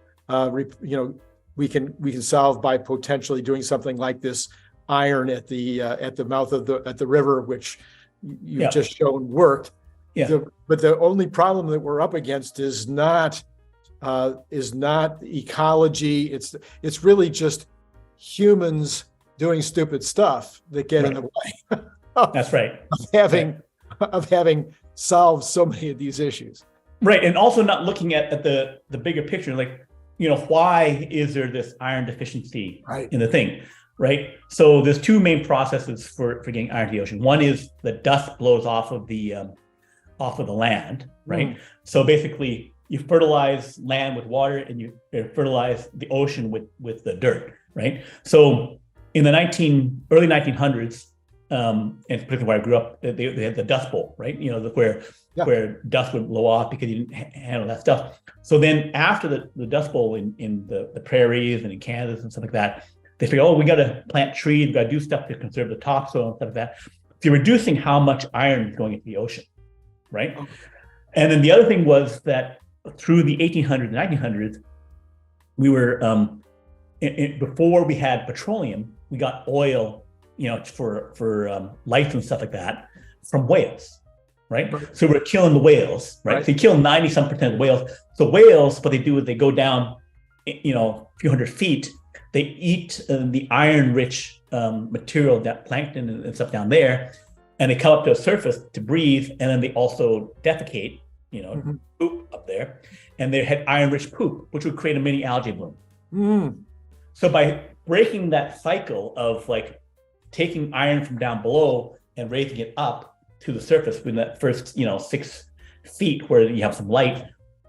We can solve by potentially doing something like this iron at the mouth of the river, which you've just shown worked. Yeah. But the only problem that we're up against is not ecology. It's really just humans doing stupid stuff that get in the way. That's right. Of having solved so many of these issues. Right, and also not looking at the bigger picture, like why is there this iron deficiency in the thing? Right. So there's two main processes for getting iron to the ocean. One is the dust blows off of the land, right? So basically you fertilize land with water and you fertilize the ocean with the dirt, right? So in the early 1900s, and particularly where I grew up, they had the Dust Bowl, right? Where dust would blow off because you didn't handle that stuff. So then after the Dust Bowl in the prairies and in Kansas and stuff like that, they figured, we got to plant trees, we got to do stuff to conserve the topsoil and stuff like that. So you're reducing how much iron is going into the ocean, right? Okay. And then the other thing was that through the 1800s and 1900s, we were before we had petroleum, we got oil, for lights and stuff like that from whales, right? So we're killing the whales, right? So you kill 90-some% of the whales. So whales, what they do is they go down, a few hundred feet. They eat the iron-rich material, that plankton and stuff down there, and they come up to the surface to breathe, and then they also defecate, poop up there, and they had iron-rich poop, which would create a mini algae bloom. So by breaking that cycle of like taking iron from down below and raising it up to the surface in that first 6 feet where you have some light,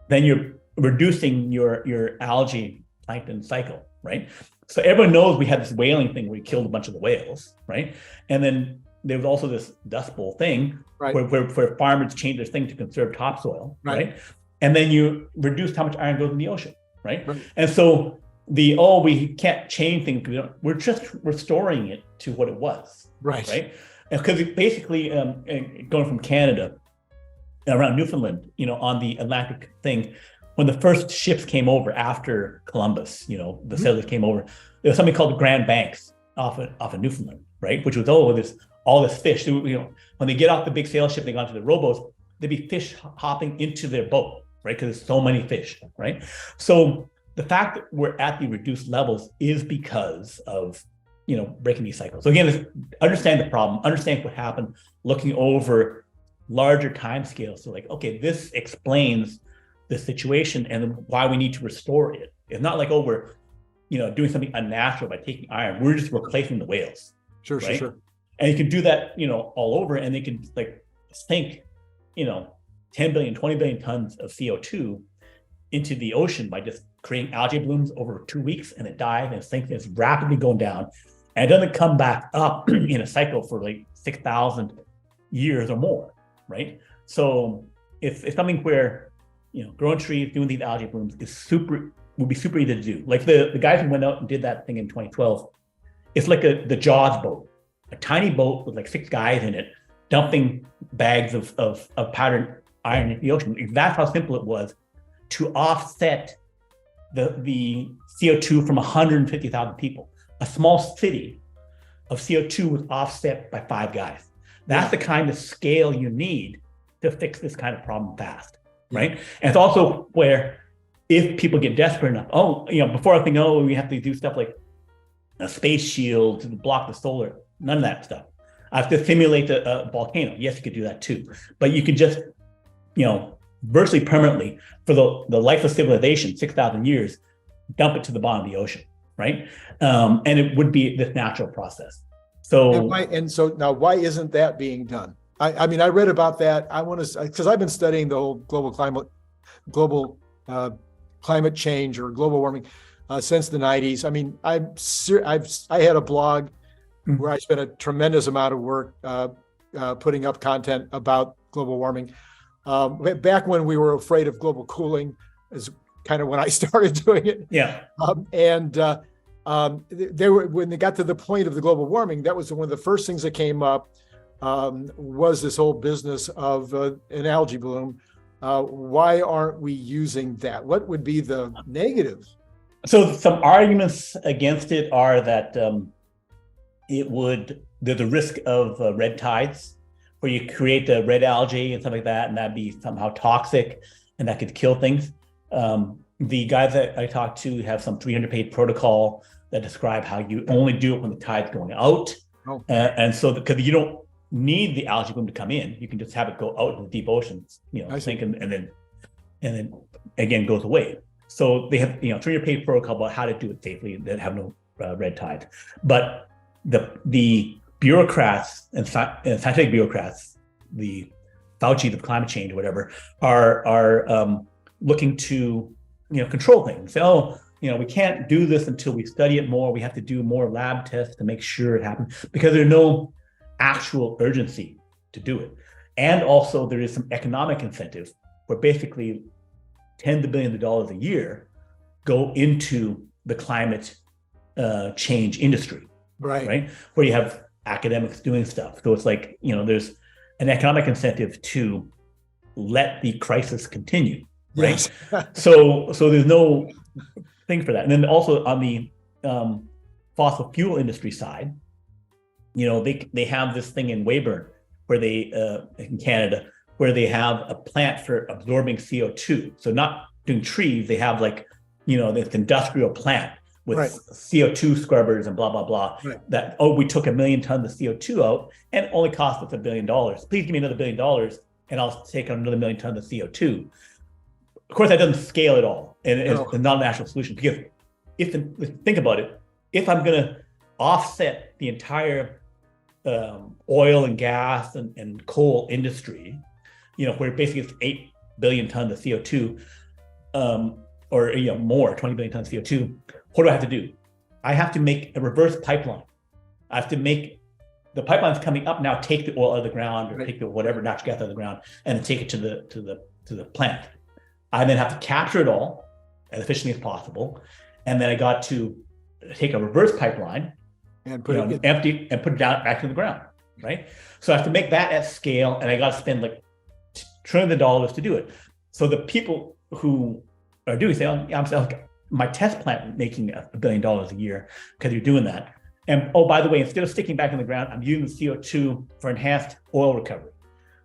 then you're reducing your algae plankton cycle, right? So everyone knows we had this whaling thing where we killed a bunch of the whales, right? And then there was also this Dust Bowl thing, where farmers changed their thing to conserve topsoil, right? And then you reduced how much iron goes in the ocean, right? And so we can't change things, we're just restoring it to what it was, right? Because basically, going from Canada around Newfoundland, on the Atlantic thing, when the first ships came over after Columbus, the settlers came over, there was something called the Grand Banks off of Newfoundland, right? Which was all this fish. When they get off the big sail ship, they go onto the rowboats, there'd be fish hopping into their boat, right? Because there's so many fish, right? So the fact that we're at the reduced levels is because of, breaking these cycles. So again, understand the problem, understand what happened, looking over larger timescales. So like, okay, this explains the situation and why we need to restore it. It's not like, we're, doing something unnatural by taking iron. We're just replacing the whales. Sure. And you can do that, all over, and they can sink, 10 billion, 20 billion tons of CO2 into the ocean by just creating algae blooms over 2 weeks, and it dies and it sinks, and it's rapidly going down, and it doesn't come back up in a cycle for like 6,000 years or more, right? So it's something where, growing trees, doing these algae blooms would be super easy to do. Like the guys who went out and did that thing in 2012, it's like the Jaws boat, a tiny boat with like 6 guys in it, dumping bags of powdered iron in the ocean. That's how simple it was to offset the CO2 from 150,000 people. A small city of CO2 was offset by 5 guys. That's the kind of scale you need to fix this kind of problem fast, right? And it's also where, if people get desperate enough, before I think, we have to do stuff like a space shield to block the solar, none of that stuff. I have to simulate a volcano. Yes, you could do that too. But you could just, virtually permanently, for the life of civilization, 6,000 years, dump it to the bottom of the ocean, right? And it would be this natural process. So now why isn't that being done? I mean, I read about that. Because I've been studying the whole global climate change or global warming since the 90s. I mean, I had a blog where I spent a tremendous amount of work putting up content about global warming. Back when we were afraid of global cooling is kind of when I started doing it. When they got to the point of the global warming, that was one of the first things that came up, was this whole business of an algae bloom. Why aren't we using that? What would be the negatives? So some arguments against it are that there's a risk of red tides, where you create the red algae and stuff like that, and that'd be somehow toxic, and that could kill things. The guys that I talked to have some 300-page protocol that describe how you only do it when the tide's going out. And so because you don't need the algae bloom to come in, you can just have it go out in the deep oceans, sink, and then again goes away. So they have 300-page protocol about how to do it safely that have no red tides. But the bureaucrats and scientific bureaucrats, the Fauci of climate change or whatever, are looking to control things. Say, we can't do this until we study it more. We have to do more lab tests to make sure it happens, because there's no actual urgency to do it. And also there is some economic incentive where basically tens of billions of dollars a year go into the climate change industry, right? Where you have academics doing stuff. So it's like, there's an economic incentive to let the crisis continue, right? Yes. So there's no thing for that. And then also on the fossil fuel industry side, they have this thing in Weyburn where they in Canada where they have a plant for absorbing CO2. So not doing trees, they have this industrial plant with Right. CO2 scrubbers and blah, blah, blah. Right. That, we took 1 million tons of CO2 out and it only cost us $1 billion. Please give me another $1 billion and I'll take out another 1 million tons of CO2. Of course, that doesn't scale at all. And it's not a national solution because think about it, if I'm going to offset the entire oil and gas and coal industry, where basically it's 8 billion tons of CO2, or more, 20 billion tons of CO2. What do I have to do? I have to make a reverse pipeline. I have to make the pipelines coming up now take the oil out of the ground or take the whatever natural gas out of the ground and take it to the plant. I then have to capture it all as efficiently as possible, and then I got to take a reverse pipeline and put it empty and put it down back to the ground, right? So I have to make that at scale, and I got to spend like trillions of dollars to do it. So the people who are doing say, I'm saying, my test plant making $1 billion a year because you're doing that. And by the way, instead of sticking back in the ground, I'm using the CO2 for enhanced oil recovery.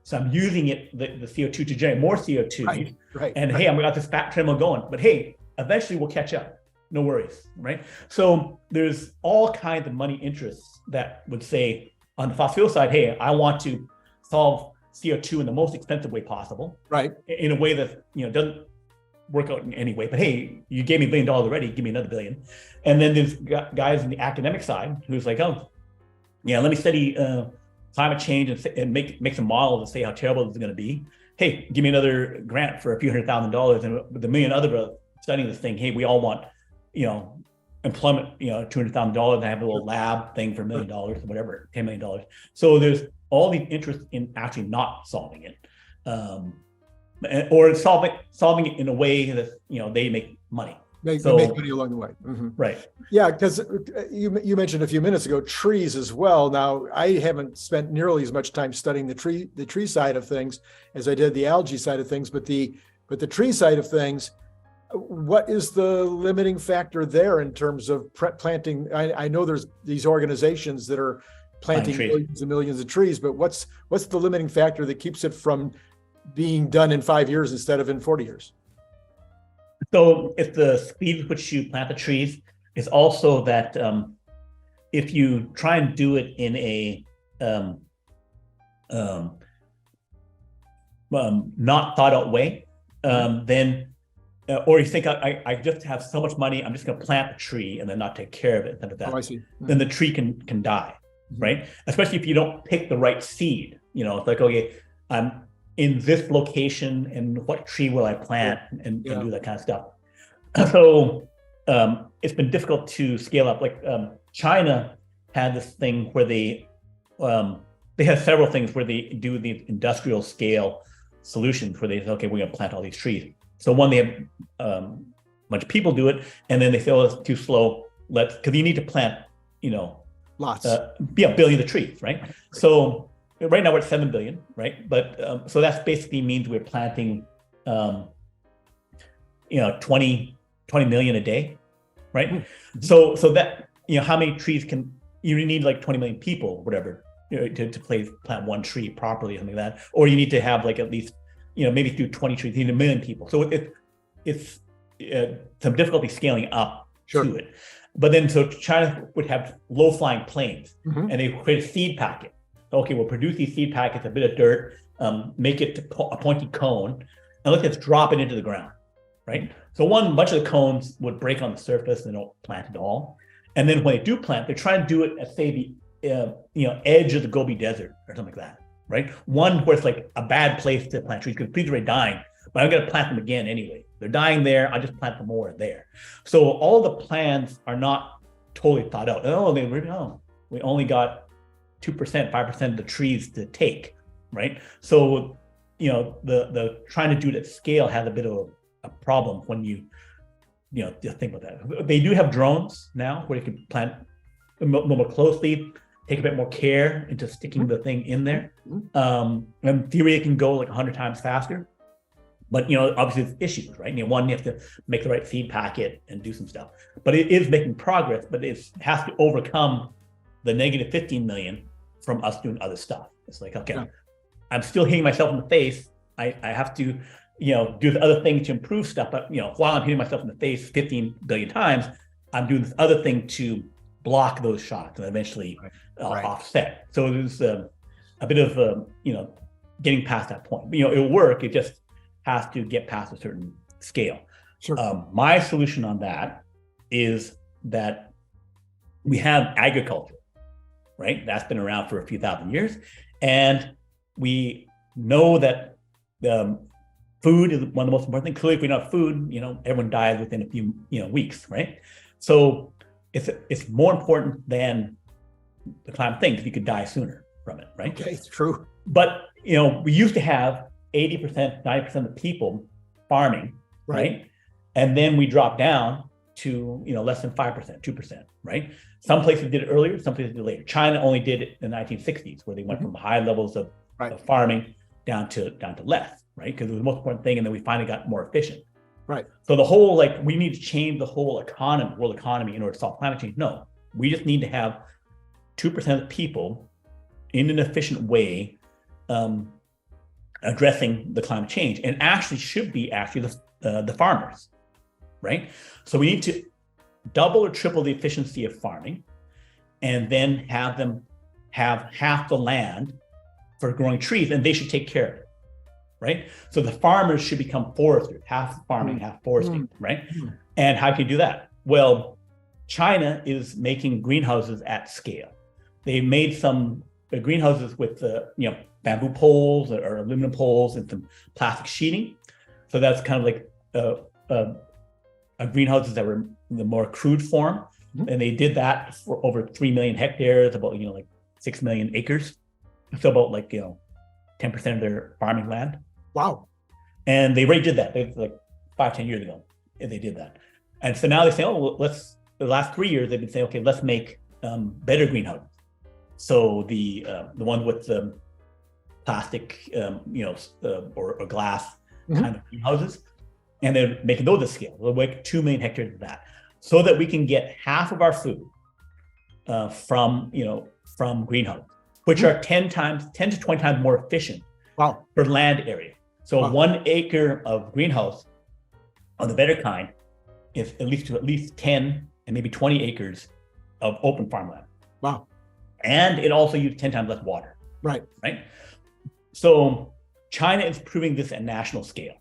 So I'm using the CO2 to generate more CO2. Right. Hey, I've got this fat treadmill going, but hey, eventually we'll catch up. No worries, right? So there's all kinds of money interests that would say on the fossil fuel side, hey, I want to solve CO2 in the most expensive way possible, right? In a way that doesn't work out in any way. But hey, you gave me $1 billion already, give me another $1 billion. And then there's guys in the academic side who's like, oh, yeah, let me study climate change and make some models and say how terrible this is going to be. Hey, give me another grant for a few $100,000, and with $1 million other studying this thing. Hey, we all want employment, $200,000, and have a little lab thing for $1 million or whatever, $10 million. So there's all the interest in actually not solving it, or solving it in a way that they make money. Make money along the way. Mm-hmm. Right. Yeah, because you mentioned a few minutes ago trees as well. Now, I haven't spent nearly as much time studying the tree side of things as I did the algae side of things, but the tree side of things. What is the limiting factor there in terms of planting? I know there's these organizations that are planting millions and millions of trees, but what's the limiting factor that keeps it from being done in 5 years instead of in 40 years? So it's the speed with which you plant the trees. It's also that if you try and do it in a not thought out way, then or you think I just have so much money, I'm just going to plant a tree and then not take care of it. Oh, I see. Mm-hmm. Then the tree can die, mm-hmm. right? Especially if you don't pick the right seed. It's like, okay, I'm in this location, and what tree will I plant and do that kind of stuff. So it's been difficult to scale up. Like China had this thing where they have several things where they do the industrial scale solutions where they say, okay, we're going to plant all these trees. So one, they have a bunch of people do it, and then they say, oh, it's too slow. Because you need to plant, lots. Billions of trees, right? So right now we're at 7 billion, right? But so that basically means we're planting, 20 million a day, right? Mm-hmm. So that, how many trees you need like 20 million people, whatever, to plant one tree properly, something like that. Or you need to have like at least, maybe through 20 trees, you need 1 million people. So it's some difficulty scaling up to it. But then, so China would have low flying planes, mm-hmm. and they create a seed packet. Okay, we'll produce these seed packets, a bit of dirt, make it a pointy cone, and let's just drop it into the ground, right? So one bunch of the cones would break on the surface and they don't plant at all. And then when they do plant, they try and do it at, say, the edge of the Gobi Desert or something like that, right? One where it's like a bad place to plant trees because trees are already dying, but I'm going to plant them again anyway. They're dying there. I'll just plant them more there. So all the plans are not totally thought out. We only got 2%, 5% of the trees to take, right? So, the trying to do it at scale has a bit of a problem when you just think about that. They do have drones now where you can plant more closely. take a bit more care into sticking the thing in there. In theory, it can go like 100 times faster. But, obviously there's issues, right? One, you have to make the right seed packet and do some stuff. But it is making progress, but it has to overcome the negative 15 million from us doing other stuff. It's like, okay, I'm still hitting myself in the face. I have to, do the other thing to improve stuff. But, while I'm hitting myself in the face 15 billion times, I'm doing this other thing to block those shots and eventually offset. So there's a bit of, getting past that point. It'll work. It just has to get past a certain scale. Sure. My solution on that is that we have agriculture, right? That's been around for a few thousand years. And we know that food is one of the most important things. Clearly, if we don't have food, everyone dies within a few, weeks, right? So it's more important than the climate thing, because you could die sooner from it, right? Okay, it's true. But, we used to have 80%, 90% of the people farming, right? And then we dropped down to, less than 5%, 2%, right? Some places did it earlier, some places did it later. China only did it in the 1960s, where they went from high levels of farming down to less, right? Because it was the most important thing, and then we finally got more efficient. Right. So the whole, we need to change the whole economy, world economy, in order to solve climate change. No, we just need to have 2% of the people in an efficient way addressing the climate change, and actually should be the farmers, right? So we need to double or triple the efficiency of farming, and then have them have half the land for growing trees, and they should take care of it, right? So the farmers should become foresters, half farming, half foresting, right? And how can you do that? Well, China is making greenhouses at scale. They made some greenhouses with bamboo poles or aluminum poles and some plastic sheeting. So that's kind of like greenhouses that were in the more crude form. And they did that for over 3 million hectares, about, 6 million acres. So about 10% of their farming land. Wow. And they already did that. They like 5-10 years ago, and they did that. And so now they say, the last 3 years, they've been saying, okay, let's make better greenhouses. So the one with the plastic, or glass kind of greenhouses, and they're making those at scale. They'll make 2 million hectares of that, so that we can get half of our food from greenhouses, which are 10 to 20 times more efficient per land area. So 1 acre of greenhouse of the better kind is at least 10 and maybe 20 acres of open farmland. Wow. And it also uses 10 times less water. Right. So China is proving this at national scale.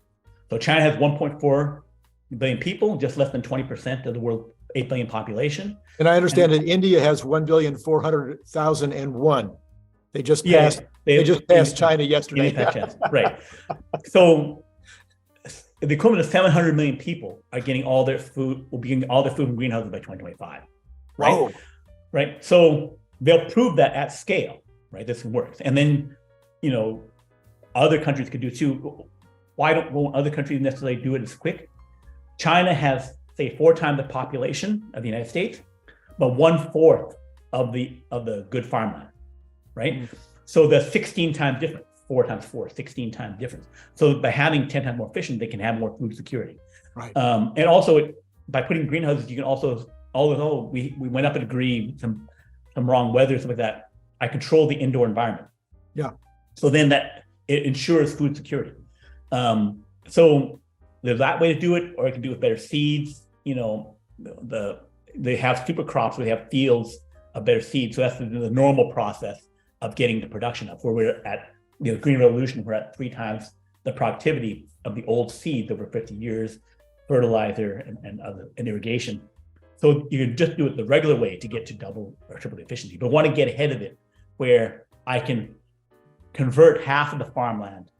So China has 1.4 billion people, just less than 20% of the world's 8 billion population. And I understand that India has 1,400,001. They just passed. They just passed China yesterday. Right. So the equivalent of 700 million people are getting all their food. Will be getting all their food from greenhouses by 2025. Right. Whoa. Right. So they'll prove that at scale. Right. This works. And then, other countries could do it too. Won't other countries necessarily do it as quick? China has, say, 4 times the population of the United States, but 1/4 of the good farmland. Right. So the 16 times difference, 4 times 4, 16 times difference. So by having 10 times more efficient, they can have more food security. Right. And also by putting greenhouses, you can also, although we went up a degree, some wrong weather, something like that, I control the indoor environment. Yeah. So then that it ensures food security. So there's that way to do it, or I can do it with better seeds. They have super crops where they have fields of better seeds. So that's the normal process of getting the production up, where we're at the Green Revolution, we're at 3 times the productivity of the old seeds over 50 years, fertilizer and irrigation. So you can just do it the regular way to get to double or triple the efficiency, but want to get ahead of it where I can convert half of the farmland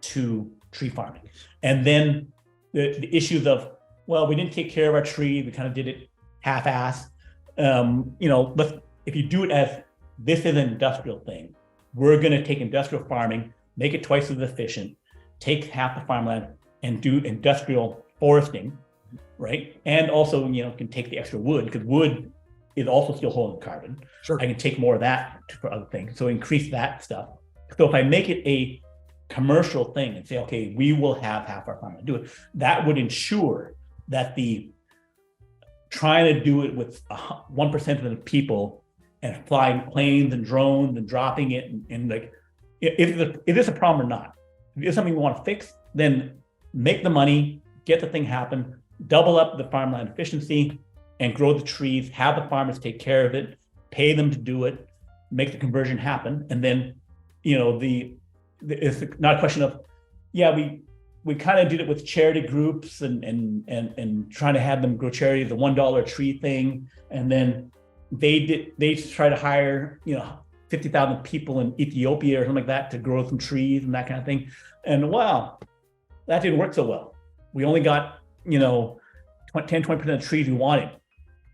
to tree farming. And then the issues of, we didn't take care of our trees, we kind of did it half-ass. If you do it as this is an industrial thing, we're going to take industrial farming, make it twice as efficient, take half the farmland and do industrial foresting, right? And also, can take the extra wood, because wood is also still holding carbon. Sure. I can take more of that for other things. So increase that stuff. So if I make it a commercial thing and say, okay, we will have half our farmland do it, that would ensure that the trying to do it with 1% of the people and flying planes and drones and dropping it and like, is this a problem or not? If it's something we want to fix, then make the money, get the thing happen, double up the farmland efficiency and grow the trees, have the farmers take care of it, pay them to do it, make the conversion happen. And then, it's not a question of, we kind of did it with charity groups and trying to have them grow charity, the $1 tree thing. And then they try to hire, 50,000 people in Ethiopia or something like that to grow some trees and that kind of thing. And wow, that didn't work so well. We only got, 10-20% of the trees we wanted.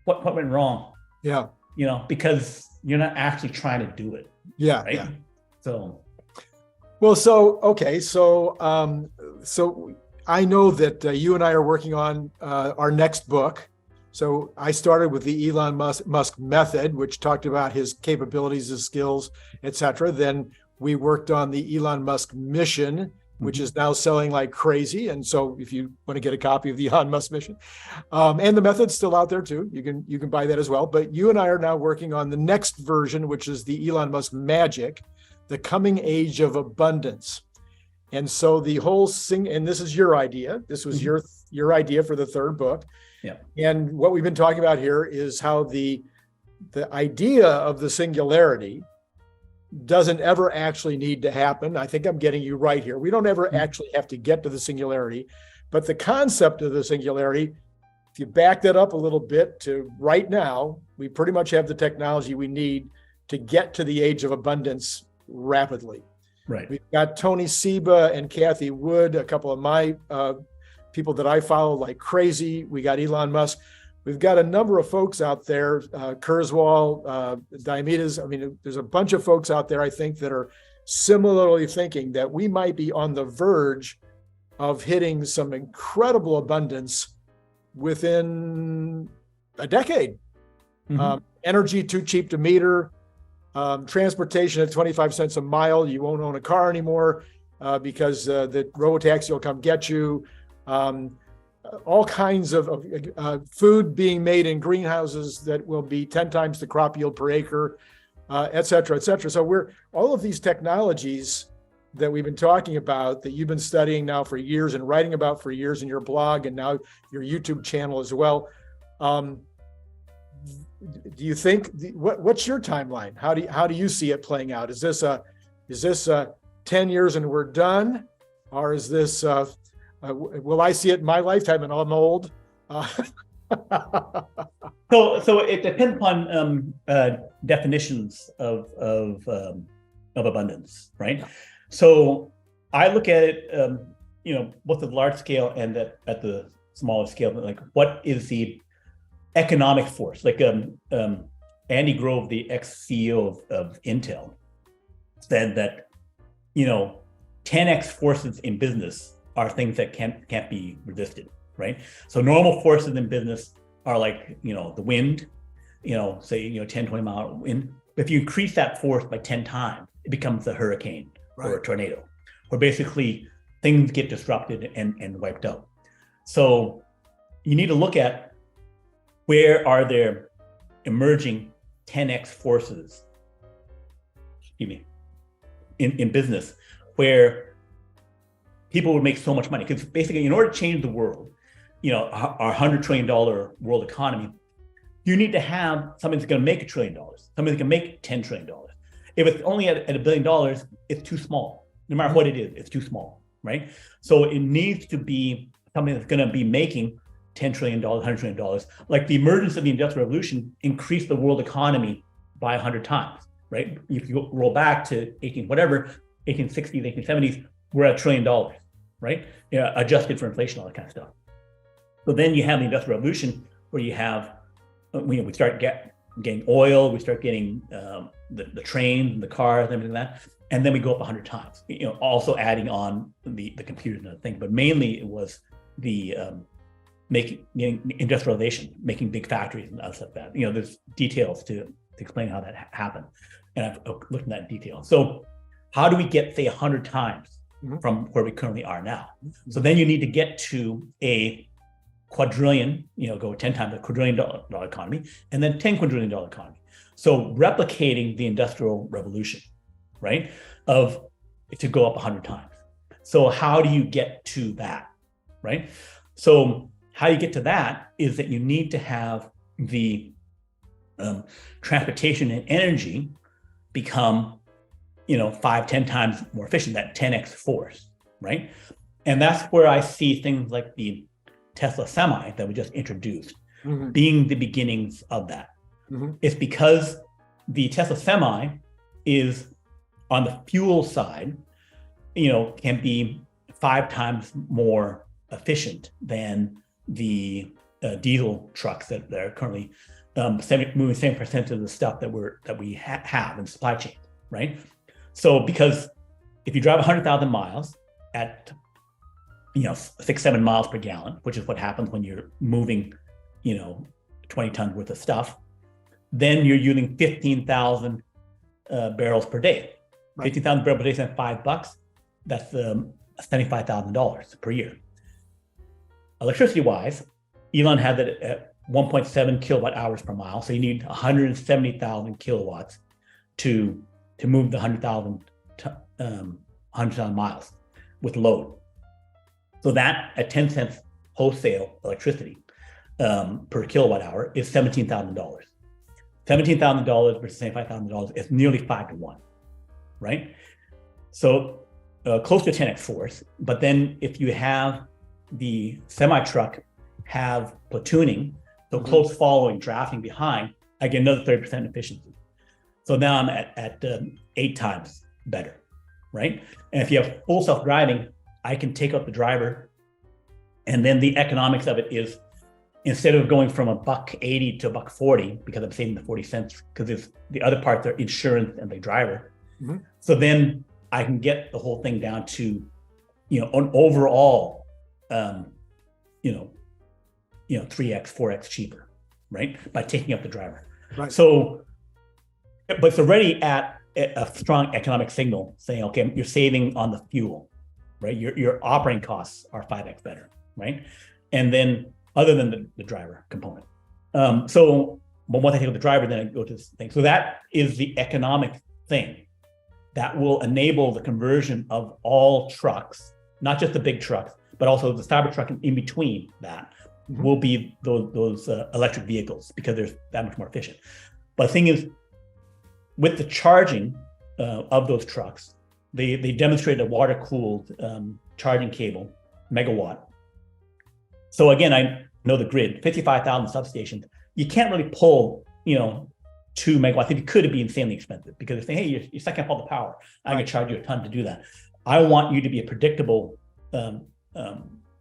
What went wrong? Yeah. Because you're not actually trying to do it. Yeah. Right? Yeah. So. Well, okay. So I know that you and I are working on our next book. So I started with the Elon Musk method, which talked about his capabilities, his skills, et cetera. Then we worked on the Elon Musk mission, which is now selling like crazy. And so if you want to get a copy of the Elon Musk mission, and the method's still out there too, you can buy that as well. But you and I are now working on the next version, which is the Elon Musk magic, the coming age of abundance. And so the whole thing, and this is your idea. This was your idea for the third book. Yeah. And what we've been talking about here is how the idea of the singularity doesn't ever actually need to happen. I think I'm getting you right here. We don't ever actually have to get to the singularity, but the concept of the singularity, if you back that up a little bit to right now, we pretty much have the technology we need to get to the age of abundance rapidly. Right. We've got Tony Seba and Kathy Wood, a couple of my people that I follow like crazy. We got Elon Musk. We've got a number of folks out there, Kurzweil, Diomedes. I mean, there's a bunch of folks out there, I think, that are similarly thinking that we might be on the verge of hitting some incredible abundance within a decade. Energy too cheap to meter, transportation at 25 cents a mile. You won't own a car anymore because the robotaxi will come get you. All kinds of food being made in greenhouses that will be 10 times the crop yield per acre, et cetera, et cetera. So all of these technologies that we've been talking about, that you've been studying now for years and writing about for years in your blog and now your YouTube channel as well. Do you think, what's your timeline? How do you see it playing out? Is this 10 years and we're done? Or is this, will I see it in my lifetime and I'm old? So it depends upon definitions of abundance, right? So I look at it, both at the large scale and at the smaller scale. Like, what is the economic force? Like Andy Grove, the ex-CEO of Intel, said that 10x forces in business are things that can't be resisted, right? So normal forces in business are like, the wind, say, 10, 20 mile wind. If you increase that force by 10 times, it becomes a hurricane or a tornado, where basically things get disrupted and wiped out. So you need to look at where are there emerging 10x forces, in business, where people would make so much money. Because basically, in order to change the world, our $100 trillion world economy, you need to have something that's going to make $1 trillion, something that can make $10 trillion. If it's only at $1 billion, it's too small. No matter what it is, it's too small, right? So it needs to be something that's going to be making $10 trillion, $100 trillion. Like the emergence of the Industrial Revolution increased the world economy by 100 times, right? If you roll back to 1860s, 1870s, we're at $1 trillion, right? Adjusted for inflation, all that kind of stuff. So then you have the Industrial Revolution, where you have, we start getting oil, we start getting the trains and the cars and everything like that, and then we go up 100 times. Also adding on the computers and other things, but mainly it was the industrialization, making big factories and stuff like that. There's details to explain how that happened. And I've looked at that in detail. So how do we get, say, 100 times from where we currently are now? So then you need to get to a quadrillion, go 10 times a quadrillion dollar economy, and then 10 quadrillion dollar economy. So replicating the Industrial Revolution, right, to go up 100 times. So how do you get to that, right? So how you get to that is that you need to have the transportation and energy become 5-10 times more efficient, that 10x force, right? And that's where I see things like the Tesla Semi that we just introduced being the beginnings of that. It's because the Tesla Semi is on the fuel side, can be 5 times more efficient than the diesel trucks that are currently moving 7% of the stuff that we have in the supply chain, right? So because if you drive 100,000 miles at 6-7 miles per gallon, which is what happens when you're moving 20 tons worth of stuff, then you're using 15,000 barrels per day. Right. 15,000 barrels per day is $5. That's $75,000 per year. Electricity wise, Elon had that at 1.7 kilowatt hours per mile. So you need 170,000 kilowatts to move the 100,000 miles with load. So that at 10 cents wholesale electricity per kilowatt hour is $17,000. $17,000 versus $75,000 is nearly 5 to 1, right? So close to 10x force. But then if you have the semi truck have platooning, so close following, drafting behind, I get another 30% efficiency. So now I'm at 8 times better, right? And if you have full self-driving, I can take out the driver, and then the economics of it is, instead of going from $1.80 to $1.40 because I'm saving the 40 cents, because the other parts are insurance and the driver. So then I can get the whole thing down to, an overall, 3x, 4x cheaper, right? By taking up the driver. Right. So, but it's already at a strong economic signal saying, okay, you're saving on the fuel, right? Your operating costs are 5x better, right? And then other than the driver component. But once I take out the driver, then I go to this thing. So that is the economic thing that will enable the conversion of all trucks, not just the big trucks, but also the Cybertruck in between that will be those electric vehicles, because they're that much more efficient. But the thing is, with the charging of those trucks, they demonstrated a water-cooled charging cable, megawatt. So again, I know the grid, 55,000 substations. You can't really pull, 2 megawatts. If you could, it'd be insanely expensive, because if they, hey, you're sucking up all the power, I'm going to charge you a ton to do that. I want you to be a predictable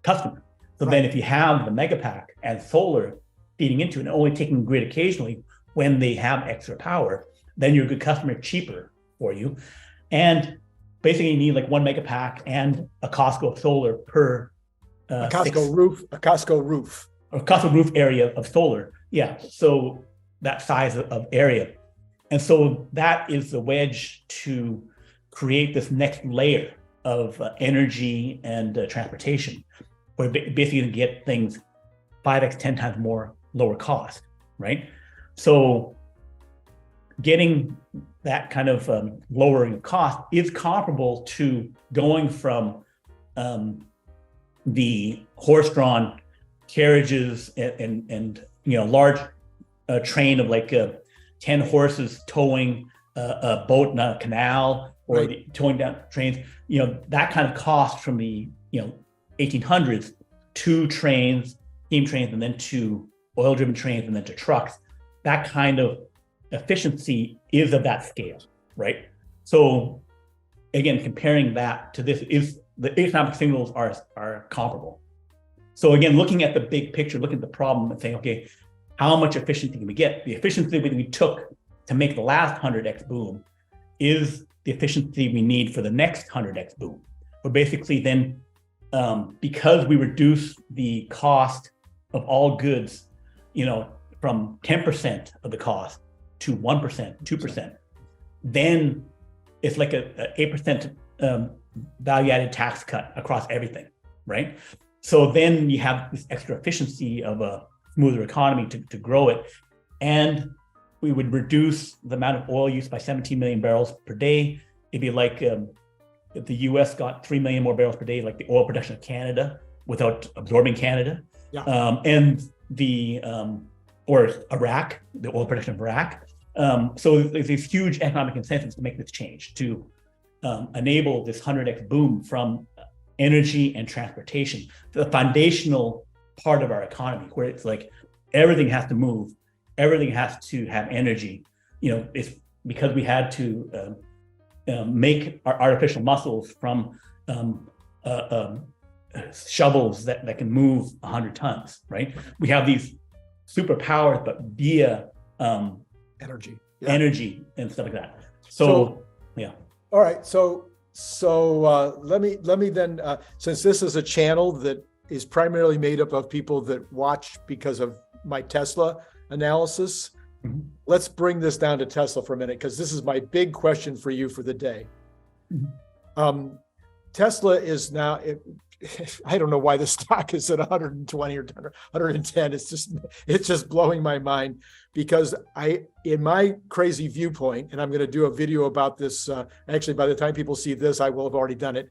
customer. So then if you have the Megapack and solar feeding into it and only taking grid occasionally when they have extra power, then you're a good customer, cheaper for you. And basically you need like 1 Megapack and a Costco solar per a Costco roof. Or Costco roof area of solar. Yeah. So that size of area. And so that is the wedge to create this next layer of energy and transportation, where basically you get things 5x, 10 times more lower cost, right? So getting that kind of lowering of cost is comparable to going from the horse-drawn carriages and large train of like 10 horses towing a boat in a canal, or towing down trains, that kind of cost from the 1800s to trains, steam trains, and then to oil-driven trains, and then to trucks. That kind of efficiency is of that scale, right? So again, comparing that to this, is the economic signals are comparable. So again, looking at the big picture, looking at the problem and saying, okay, how much efficiency can we get? The efficiency we took to make the last 100x boom is the efficiency we need for the next 100x boom. But basically then, because we reduce the cost of all goods, from 10% of the cost to 1%, 2%, then it's like a 8% value-added tax cut across everything, right? So then you have this extra efficiency of a smoother economy to grow it. And we would reduce the amount of oil use by 17 million barrels per day. It'd be like if the US got 3 million more barrels per day, like the oil production of Canada without absorbing Canada. Yeah. And or Iraq, the oil production of Iraq. So there's these huge economic incentives to make this change, to enable this 100x boom from energy and transportation, the foundational part of our economy, where it's like everything has to move, everything has to have energy. It's because we had to make our artificial muscles from shovels that can move 100 tons, right? We have these superpowers, but via energy and stuff like that. So yeah. All right. So let me then, since this is a channel that is primarily made up of people that watch because of my Tesla analysis, let's bring this down to Tesla for a minute, because this is my big question for you for the day. Tesla is now, I don't know why the stock is at 120 or 110. It's just blowing my mind, because in my crazy viewpoint, and I'm going to do a video about this. Actually, by the time people see this, I will have already done it,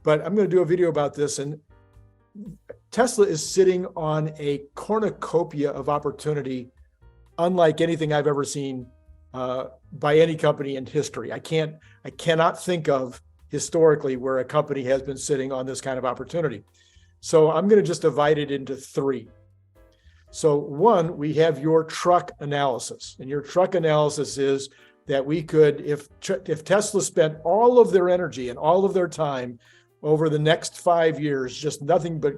but I'm going to do a video about this. And Tesla is sitting on a cornucopia of opportunity, unlike anything I've ever seen by any company in history. I cannot think of historically where a company has been sitting on this kind of opportunity. So I'm going to just divide it into three. So one, we have your truck analysis, and your truck analysis is that we could, if Tesla spent all of their energy and all of their time over the next 5 years, just nothing but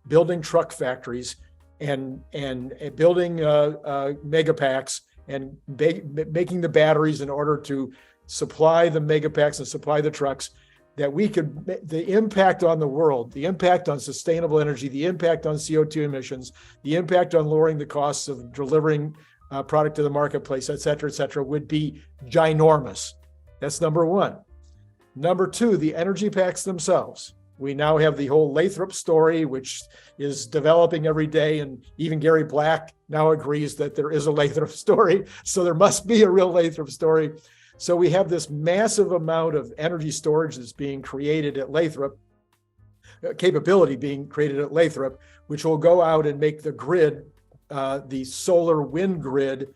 building truck factories and building megapacks and making the batteries in order to supply the megapacks and supply the trucks, that we could, the impact on the world, the impact on sustainable energy, the impact on CO2 emissions, the impact on lowering the costs of delivering product to the marketplace, et cetera, would be ginormous. That's number one. Number two, the energy packs themselves. We now have the whole Lathrop story, which is developing every day. And even Gary Black now agrees that there is a Lathrop story. So there must be a real Lathrop story. So we have this massive amount of energy storage that's being created at Lathrop, capability being created at Lathrop, which will go out and make the grid, the solar wind grid,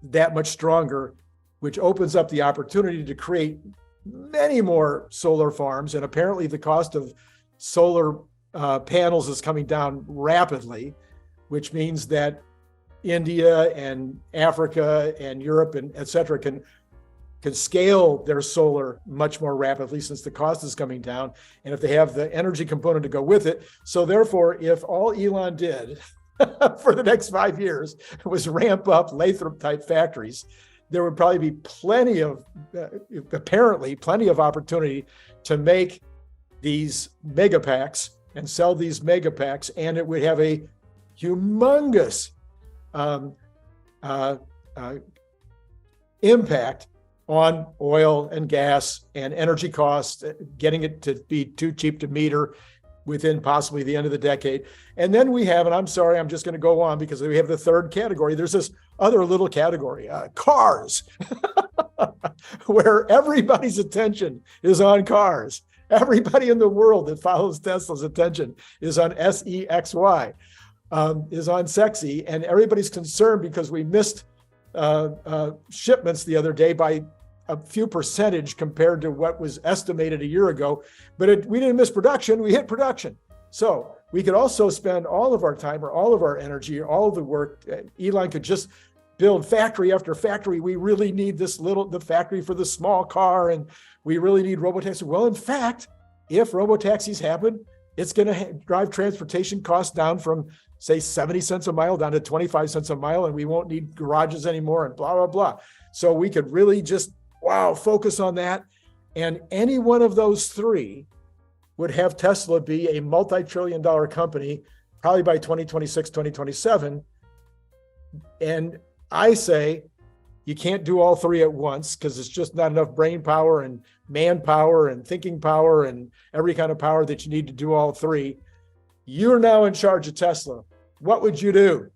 that much stronger, which opens up the opportunity to create many more solar farms. And apparently the cost of solar panels is coming down rapidly, which means that India and Africa and Europe and et cetera can scale their solar much more rapidly, since the cost is coming down, and if they have the energy component to go with it. So therefore, if all Elon did for the next 5 years was ramp up Lathrop type factories, there would probably be plenty of opportunity to make these megapacks and sell these megapacks, and it would have a humongous impact on oil and gas and energy costs, getting it to be too cheap to meter within possibly the end of the decade. And then we have, and I'm sorry, I'm just going to go on because we have the third category. There's this other little category, cars, where everybody's attention is on cars. Everybody in the world that follows Tesla's attention is on SEXY, is on sexy, and everybody's concerned because we missed shipments the other day by a few percentage compared to what was estimated a year ago, but we didn't miss production, we hit production. So we could also spend all of our time or all of our energy or all of the work, Elon could just build factory after factory. We really need the factory for the small car, and we really need robotaxi. Well, in fact, if robotaxis happen, it's going to drive transportation costs down from, say, 70 cents a mile down to 25 cents a mile, and we won't need garages anymore and blah, blah, blah. So we could really just, focus on that. And any one of those three would have Tesla be a multi-trillion-dollar company probably by 2026, 2027. And I say, you can't do all three at once because it's just not enough brain power and manpower and thinking power and every kind of power that you need to do all three. You're now in charge of Tesla. What would you do?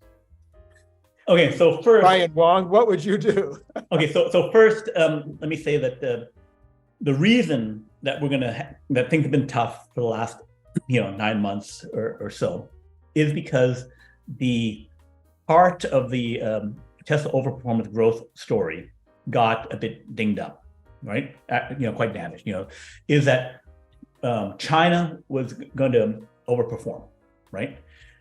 Okay, so first, Brian Wang, what would you do? okay, so first, let me say that the reason that that things have been tough for the last 9 months or so is because the part of the Tesla overperformance growth story got a bit dinged up, right? Quite damaged. Is that China was going to overperform, right?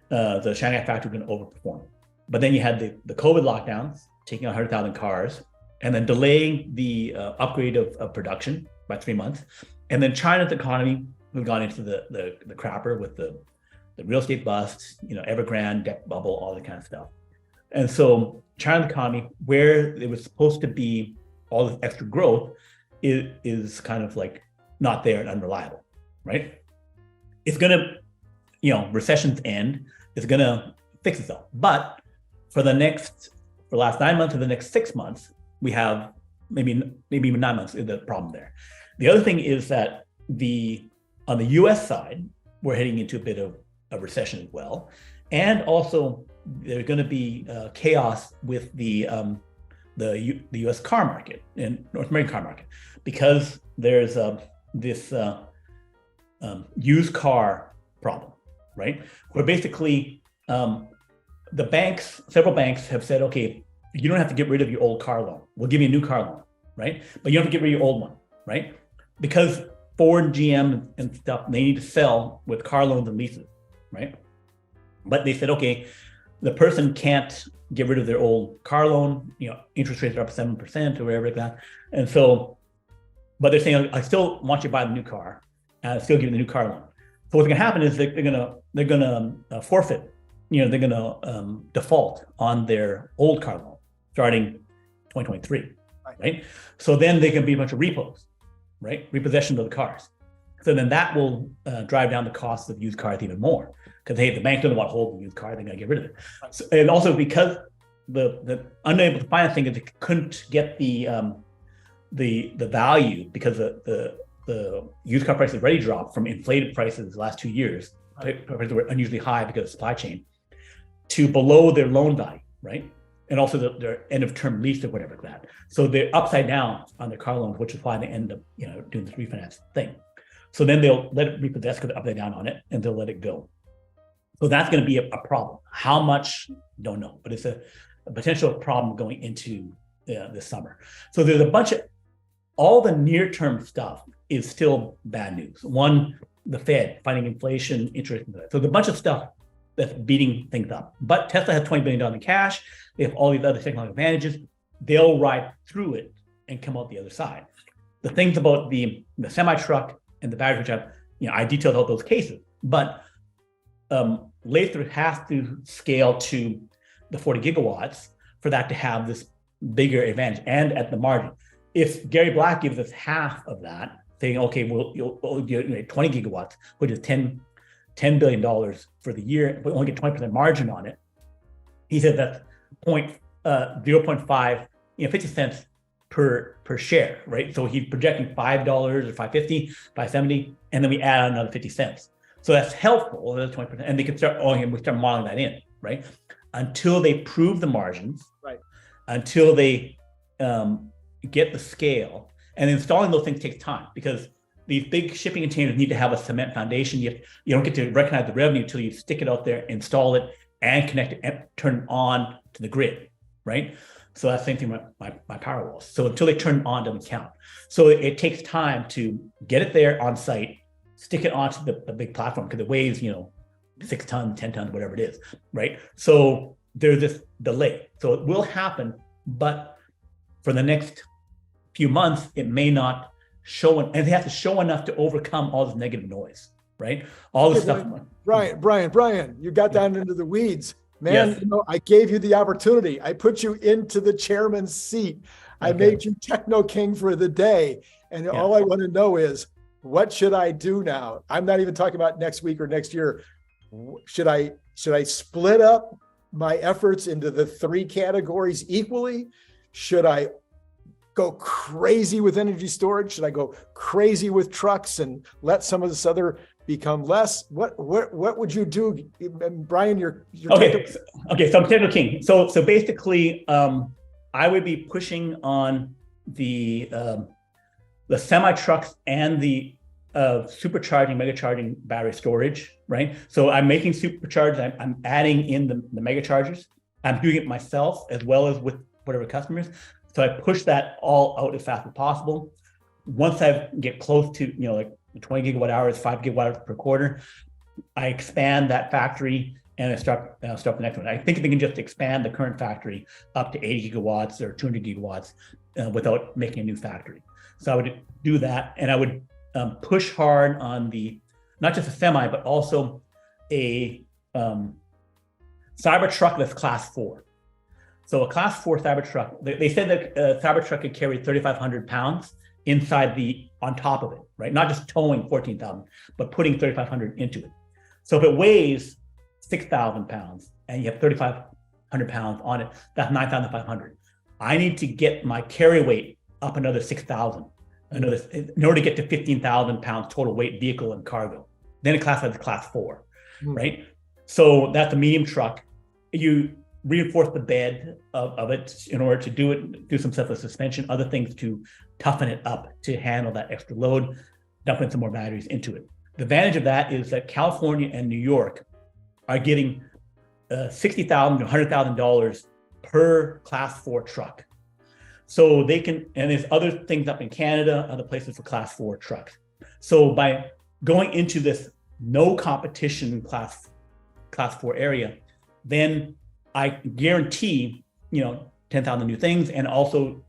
The Shanghai factory was going to overperform. But then you had the COVID lockdowns, taking 100,000 cars, and then delaying the upgrade of production by 3 months. And then China's economy has gone into the crapper with the real estate bust, Evergrande, debt bubble, all that kind of stuff. And so China's economy, where it was supposed to be all this extra growth, is kind of like not there and unreliable, right? It's going to, recessions end, it's going to fix itself. But for the last 9 months or the next 6 months, we have maybe even 9 months is the problem there. The other thing is that on the US side, we're heading into a bit of a recession as well. And also there's going to be chaos with the US car market and North American car market, because there's this used car problem, right? Where basically several banks have said, okay, you don't have to get rid of your old car loan. We'll give you a new car loan, right? But you don't have to get rid of your old one, right? Because Ford, GM, and stuff, they need to sell with car loans and leases, right? But they said, okay, the person can't get rid of their old car loan, interest rates are up 7% or whatever like that. And so, but they're saying, I still want you to buy the new car, and I'll still give you the new car loan. So what's going to happen is they're going to forfeit, they're going to default on their old car loan starting 2023, right? So then they can be a bunch of repos, right? Repossession of the cars. So then that will drive down the cost of used cars even more, because hey, the bank doesn't want to hold the used car, they're going to get rid of it. So, and also because the unable to finance thing is they couldn't get the value because the used car prices already dropped from inflated prices the last 2 years. Prices were unusually high because of supply chain, to below their loan value, right? And also their end of term lease or whatever like that. So they're upside down on their car loans, which is why they end up, doing this refinance thing. So then they'll let it repossess because they're upside down on it, and they'll let it go. So that's going to be a problem. How much? Don't know, but it's a potential problem going into this summer. So there's a bunch of, all the near-term stuff is still bad news. One, the Fed fighting inflation, interest. So there's a bunch of stuff that's beating things up. But Tesla has $20 billion in cash. They have all these other technological advantages. They'll ride through it and come out the other side. The things about the semi-truck and the battery charge, I detailed all those cases. But later has to scale to the 40 gigawatts for that to have this bigger advantage and at the margin. If Gary Black gives us half of that, saying, okay, you'll get 20 gigawatts, which is $10 billion for the year, but only get 20% margin on it. He said that's 0.5, 50 cents per share, right? So he's projecting $5 or $5.50, $5.70, and then we add another 50 cents. So that's helpful, that's 20%, and they can start, we start modeling that in, right? Until they prove the margins, right? Until they get the scale, and installing those things takes time, because these big shipping containers need to have a cement foundation. You don't get to recognize the revenue until you stick it out there, install it, and connect it, and turn it on to the grid, right? So that's the same thing with my power walls. So until they turn it on, doesn't count. So it takes time to get it there on site, stick it onto the big platform, because it weighs, 6 tons, 10 tons, whatever it is, right? So there's this delay. So it will happen, but for the next few months, it may not show, and they have to show enough to overcome all this negative noise, right? All this stuff. Brian, you got down into the weeds. Man, yes. I gave you the opportunity. I put you into the chairman's seat. Okay. I made you techno king for the day. And all I want to know is, what should I do now? I'm not even talking about next week or next year. Should I split up my efforts into the three categories equally? Should I go crazy with energy storage? Should I go crazy with trucks and let some of this other become less? What would you do, Brian? You're okay. So I'm technical king. So basically, I would be pushing on the semi trucks and the supercharging, mega charging battery storage, right? So I'm making supercharged. I'm adding in the mega chargers. I'm doing it myself as well as with whatever customers. So I push that all out as fast as possible. Once I get close to, like 20 gigawatt hours, 5 gigawatt hours per quarter, I expand that factory and I start the next one. I think they can just expand the current factory up to 80 gigawatts or 200 gigawatts without making a new factory. So I would do that, and I would push hard on not just a semi, but also a Cybertruck that's class 4. So a class 4 Cybertruck, they said that a Cybertruck could carry 3,500 pounds on top of it, right? Not just towing 14,000, but putting 3,500 into it. So if it weighs 6,000 pounds and you have 3,500 pounds on it, that's 9,500. I need to get my carry weight up another 6,000 in order to get to 15,000 pounds total weight vehicle and cargo. Then it classifies as class 4, right? So that's a medium truck. You reinforce the bed of it in order to do some stuff with suspension, other things to toughen it up to handle that extra load, dumping some more batteries into it. The advantage of that is that California and New York are getting $60,000 to $100,000 per class 4 truck. So they can, and there's other things up in Canada, other places for class 4 trucks. So by going into this no competition class 4 area, then I guarantee, 10,000 new things, and also,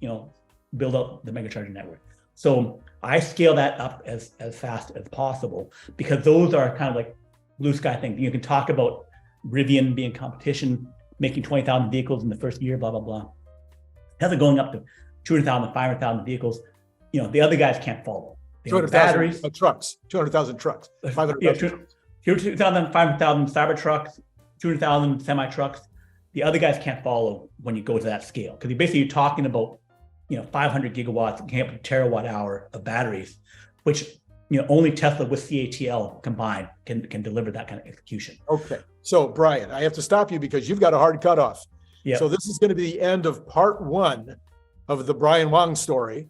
build up the mega charging network. So I scale that up as fast as possible, because those are kind of like blue sky things. You can talk about Rivian being competition, making 20,000 vehicles in the first year, blah, blah, blah. Tesla going up to 200,000, 500,000 vehicles. The other guys can't follow. 200,000 trucks, 200,000 trucks, 500,000 trucks. 200,000, 500,000 Cybertrucks, 200,000 semi trucks. The other guys can't follow when you go to that scale, because you're talking about 500 gigawatts, can up to terawatt hour of batteries, which only Tesla with CATL combined can deliver that kind of execution. Okay, so Brian, I have to stop you because you've got a hard cutoff. Yeah. So this is going to be the end of part 1 of the Brian Wang story.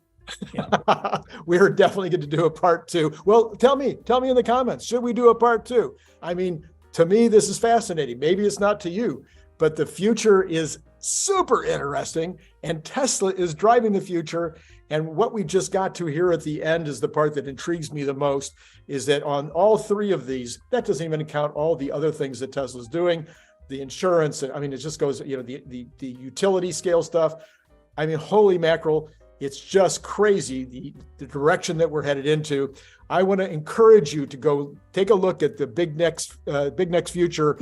Yeah. We're definitely going to do a part 2. Well, tell me in the comments, should we do a part 2? I mean, to me, this is fascinating. Maybe it's not to you, but the future is super interesting, and Tesla is driving the future. And what we just got to here at the end is the part that intrigues me the most, is that on all 3 of these, that doesn't even count all the other things that Tesla's doing, the insurance, I mean, it just goes, the utility scale stuff. I mean, holy mackerel, it's just crazy, the direction that we're headed into. I want to encourage you to go take a look at the NextBigFuture.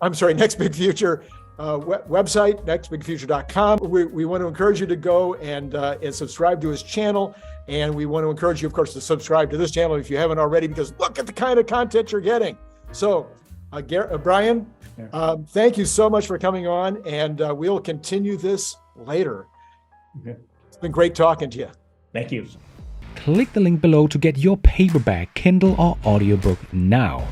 NextBigFuture website, nextbigfuture.com. We want to encourage you to go and subscribe to his channel. And we want to encourage you, of course, to subscribe to this channel if you haven't already, because look at the kind of content you're getting. So, Brian, thank you so much for coming on, and we'll continue this later. Okay. It's been great talking to you. Thank you. Click the link below to get your paperback, Kindle, or audiobook now.